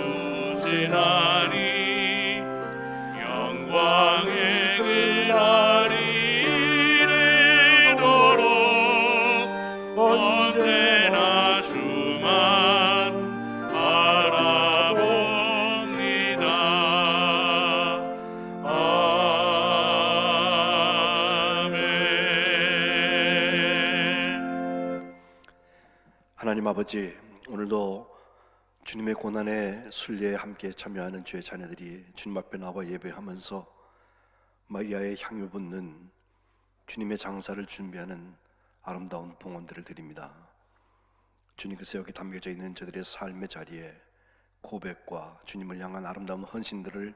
영광의 그날이 이르도록 언제나 주만 바라봅니다. 아멘. 하나님 아버지, 오늘도 주님의 고난의 순례에 함께 참여하는 주의 자녀들이 주님 앞에 나와 예배하면서 마리아의 향유 붓는 주님의 장사를 준비하는 아름다운 봉헌들을 드립니다. 주님께서 여기 담겨져 있는 저들의 삶의 자리에 고백과 주님을 향한 아름다운 헌신들을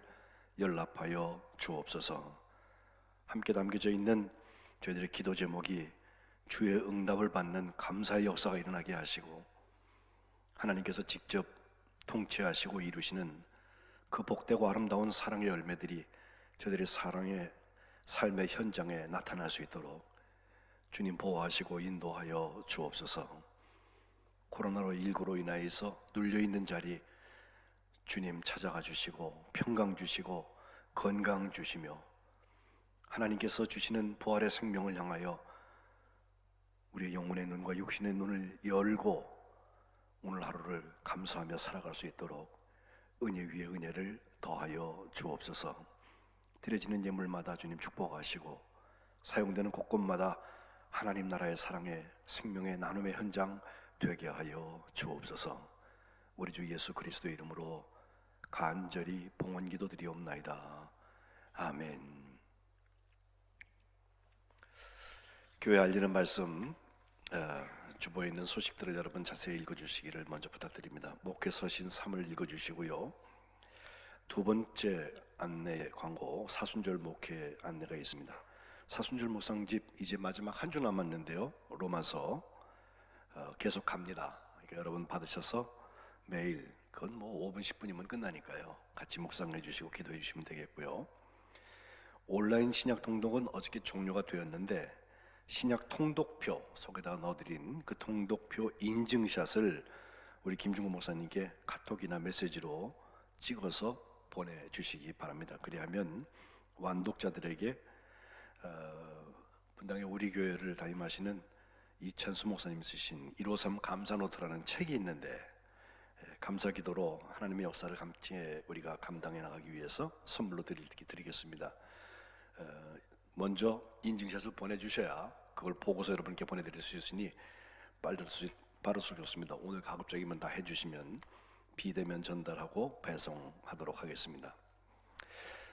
연락하여 주옵소서. 함께 담겨져 있는 저희들의 기도 제목이 주의 응답을 받는 감사의 역사가 일어나게 하시고 하나님께서 직접 통치하시고 이루시는 그 복되고 아름다운 사랑의 열매들이 저희들의 사랑의 삶의 현장에 나타날 수 있도록 주님 보호하시고 인도하여 주옵소서. 코로나19로 인하여서 눌려있는 자리 주님 찾아가 주시고 평강 주시고 건강 주시며 하나님께서 주시는 부활의 생명을 향하여 우리의 영혼의 눈과 육신의 눈을 열고 오늘 하루를 감사하며 살아갈 수 있도록 은혜 위에 은혜를 더하여 주옵소서. 드려지는 예물마다 주님 축복하시고 사용되는 곳곳마다 하나님 나라의 사랑의 생명의 나눔의 현장 되게 하여 주옵소서. 우리 주 예수 그리스도의 이름으로 간절히 봉헌 기도드리옵나이다. 아멘. 교회 알리는 말씀 주보에 있는 소식들을 여러분 자세히 읽어주시기를 먼저 부탁드립니다. 목회 서신 3을 읽어주시고요. 두 번째 안내 광고 사순절 목회 안내가 있습니다. 사순절 묵상집 이제 마지막 한 주 남았는데요. 로마서 계속 갑니다. 그러니까 여러분 받으셔서 매일 그건 뭐 5분 10분이면 끝나니까요. 같이 묵상해 주시고 기도해 주시면 되겠고요. 온라인 신약 통독은 어저께 종료가 되었는데 신약 통독표 속에다 넣어드린 그 통독표 인증샷을 우리 김중구 목사님께 카톡이나 메시지로 찍어서 보내주시기 바랍니다. 그리하면 완독자들에게 분당의 우리 교회를 담임하시는 이찬수 목사님 쓰신 153 감사노트라는 책이 있는데 감사기도로 하나님의 역사를 함께 우리가 감당해 나가기 위해서 선물로 드리겠습니다. 먼저 인증샷을 보내주셔야 그걸 보고서 여러분께 보내드릴 수 있으니 빠를수록 좋습니다. 오늘 가급적이면 다 해주시면 비대면 전달하고 배송하도록 하겠습니다.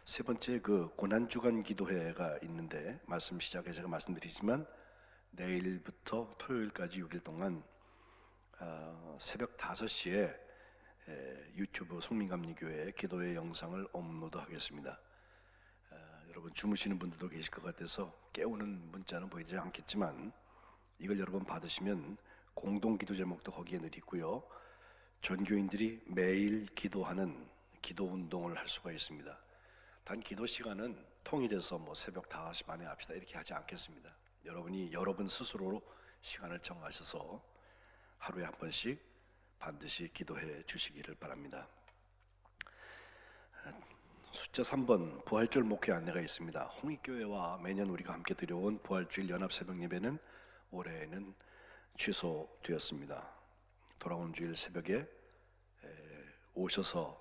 세 번째 그 고난주간 기도회가 있는데 말씀 시작에 제가 말씀드리지만 내일부터 토요일까지 6일 동안 새벽 5시에 유튜브 송민감리교회 기도회 영상을 업로드하겠습니다. 여러분 주무시는 분들도 계실 것 같아서 깨우는 문자는 보이지 않겠지만 이걸 여러분 받으시면 공동 기도 제목도 거기에 늘 있고요. 전교인들이 매일 기도하는 기도 운동을 할 수가 있습니다. 단 기도 시간은 통일해서 뭐 새벽 5시 반에 합시다 이렇게 하지 않겠습니다. 여러분이 여러분 스스로 시간을 정하셔서 하루에 한 번씩 반드시 기도해 주시기를 바랍니다. 숫자 3번 부활절 목회 안내가 있습니다. 홍익교회와 매년 우리가 함께 드려온 부활주일 연합 새벽 예배는 올해는 취소되었습니다. 돌아온 주일 새벽에 오셔서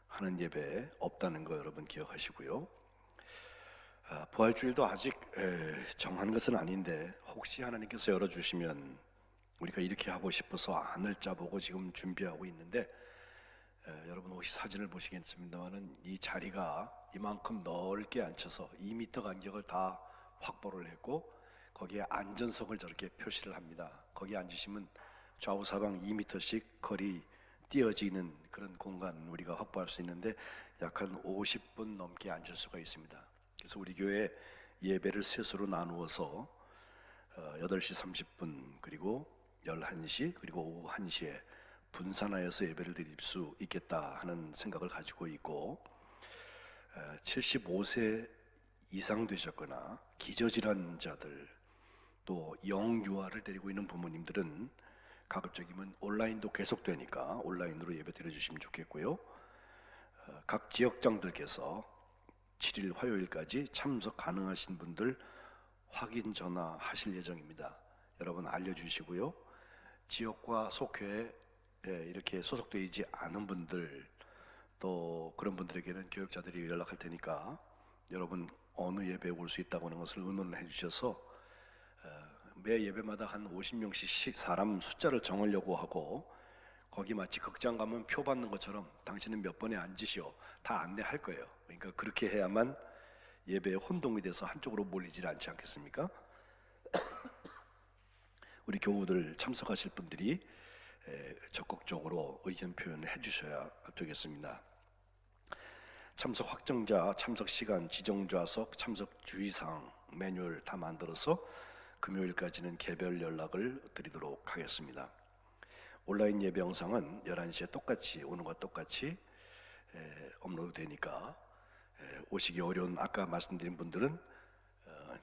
하는 예배 없다는 거 여러분 기억하시고요. 부활주일도 아직 정한 것은 아닌데 혹시 하나님께서 열어주시면 우리가 이렇게 하고 싶어서 안을 짜보고 지금 준비하고 있는데 여러분 혹시 사진을 보시겠습니다만은 이 자리가 이만큼 넓게 앉혀서 2m 간격을 다 확보를 했고 거기에 안전석을 저렇게 표시를 합니다. 거기에 앉으시면 좌우 사방 2m씩 거리 띄어지는 그런 공간 우리가 확보할 수 있는데 약 한 50분 넘게 앉을 수가 있습니다. 그래서 우리 교회 예배를 셋으로 나누어서 8시 30분 그리고 11시 그리고 오후 1시에 분산하여서 예배를 드릴 수 있겠다 하는 생각을 가지고 있고 75세 이상 되셨거나 기저질환자들 또 영유아를 데리고 있는 부모님들은 가급적이면 온라인도 계속되니까 온라인으로 예배 드려주시면 좋겠고요. 각 지역장들께서 7일 화요일까지 참석 가능하신 분들 확인 전화하실 예정입니다. 여러분 알려주시고요. 지역과 속회에 이렇게 소속되어 있지 않은 분들 또 그런 분들에게는 교육자들이 연락할 테니까 여러분 어느 예배에 올 수 있다고 하는 것을 의논을 해주셔서 매 예배마다 한 50명씩 사람 숫자를 정하려고 하고 거기 마치 극장 가면 표 받는 것처럼 당신은 몇 번에 앉으시오 다 안내할 거예요. 그러니까 그렇게 해야만 예배에 혼동이 돼서 한쪽으로 몰리지 않지 않겠습니까? 우리 교우들 참석하실 분들이 적극적으로 의견 표현을 해주셔야 되겠습니다. 참석 확정자, 참석 시간, 지정 좌석, 참석 주의사항 매뉴얼 다 만들어서 금요일까지는 개별 연락을 드리도록 하겠습니다. 온라인 예배 영상은 11시에 똑같이 오는 것 똑같이 업로드 되니까 오시기 어려운 아까 말씀드린 분들은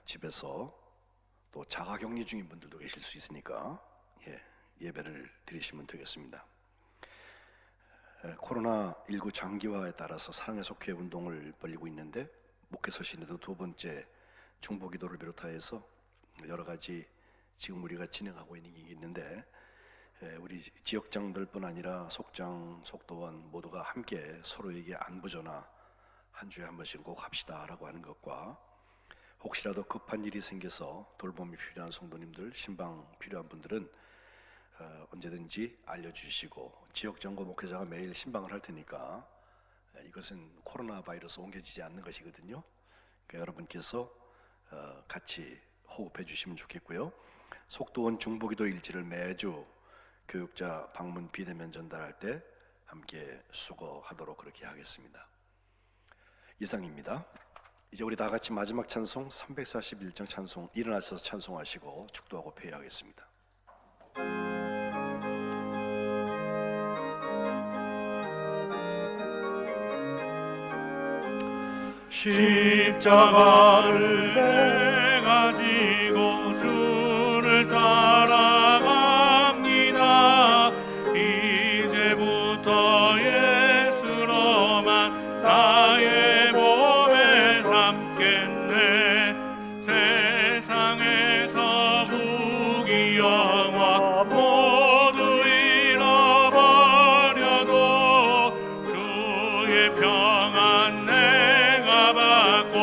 집에서 또 자가격리 중인 분들도 계실 수 있으니까 예배를 드리시면 되겠습니다. 코로나19 장기화에 따라서 사랑의 속회 운동을 벌이고 있는데 목회서 시내도 두 번째 중보기도를 비롯하여서 여러 가지 지금 우리가 진행하고 있는 게 있는데 우리 지역장들뿐 아니라 속장, 속도원 모두가 함께 서로에게 안부 전화 한 주에 한 번씩 꼭 합시다라고 하는 것과 혹시라도 급한 일이 생겨서 돌봄이 필요한 성도님들, 신방 필요한 분들은 언제든지 알려주시고 지역정보 목회자가 매일 신방을 할 테니까 이것은 코로나 바이러스 옮겨지지 않는 것이거든요. 그러니까 여러분께서 같이 호흡해 주시면 좋겠고요. 속도원 중보기도 일지를 매주 교육자 방문 비대면 전달할 때 함께 수고하도록 그렇게 하겠습니다. 이상입니다. 이제 우리 다 같이 마지막 찬송 341장 찬송 일어나셔서 찬송하시고 축도하고 폐회하겠습니다. 십자가를 내가 지고 주를 따라갑니다. 이제부터 예수로만 나의 몸에 삼겠네. 세상에서 부귀 영화 모두 잃어버려도 주의 평안 내가 받고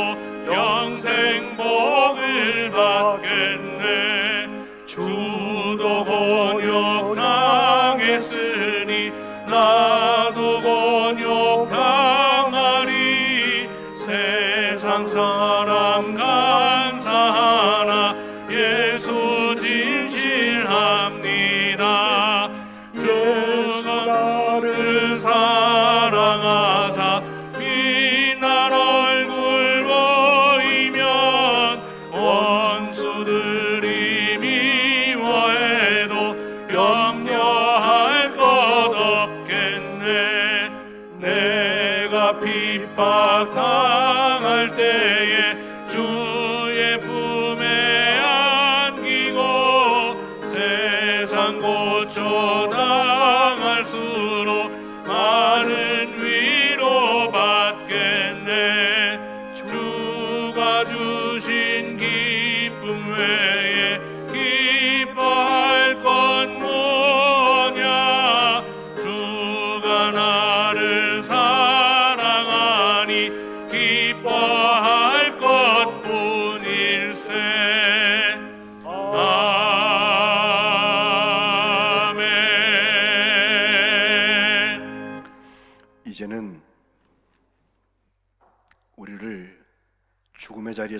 영생 복을 받겠네. 주도 곤욕 당했으니 나도 곤욕 당하리. 세상 사람 간사하나 예수 진실합니다. 주가 나를 사랑하사 빛난 얼굴 보이면 원수들이 미워해도 염려할 것 없겠네. 내가 핍박 당할 때에 주의 품에 안기고 세상 고초 당할수록 많은 위로 받겠네. 주가 주신 기쁨 외에 기뻐할 것 뭐냐. 주가 나를 사랑하니 기뻐할 것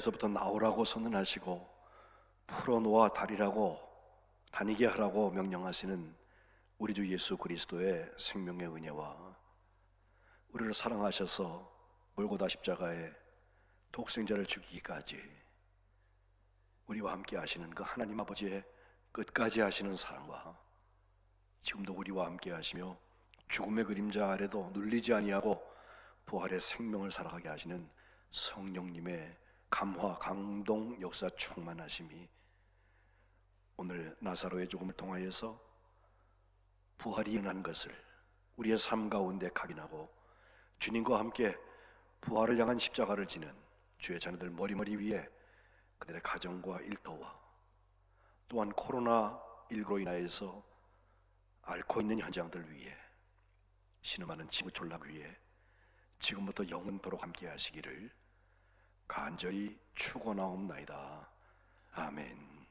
십자가에서부터 나오라고 선언하시고 풀어놓아 다니게 하라고 명령하시는 우리 주 예수 그리스도의 생명의 은혜와 우리를 사랑하셔서 골고다 십자가에 독생자를 죽이기까지 우리와 함께 하시는 그 하나님 아버지의 끝까지 하시는 사랑과 지금도 우리와 함께 하시며 죽음의 그림자 아래도 눌리지 아니하고 부활의 생명을 살아가게 하시는 성령님의 감화, 감동, 역사 충만하심이 오늘 나사로의 죽음을 통하여서 부활이 일어난 것을 우리의 삶 가운데 각인하고 주님과 함께 부활을 향한 십자가를 지는 주의 자녀들 머리머리 위에 그들의 가정과 일터와 또한 코로나19로 인하여서 앓고 있는 현장들 위에 신음하는 지구 전락 위에 지금부터 영원토록 함께 하시기를 간절히 축원하옵나이다. 아멘.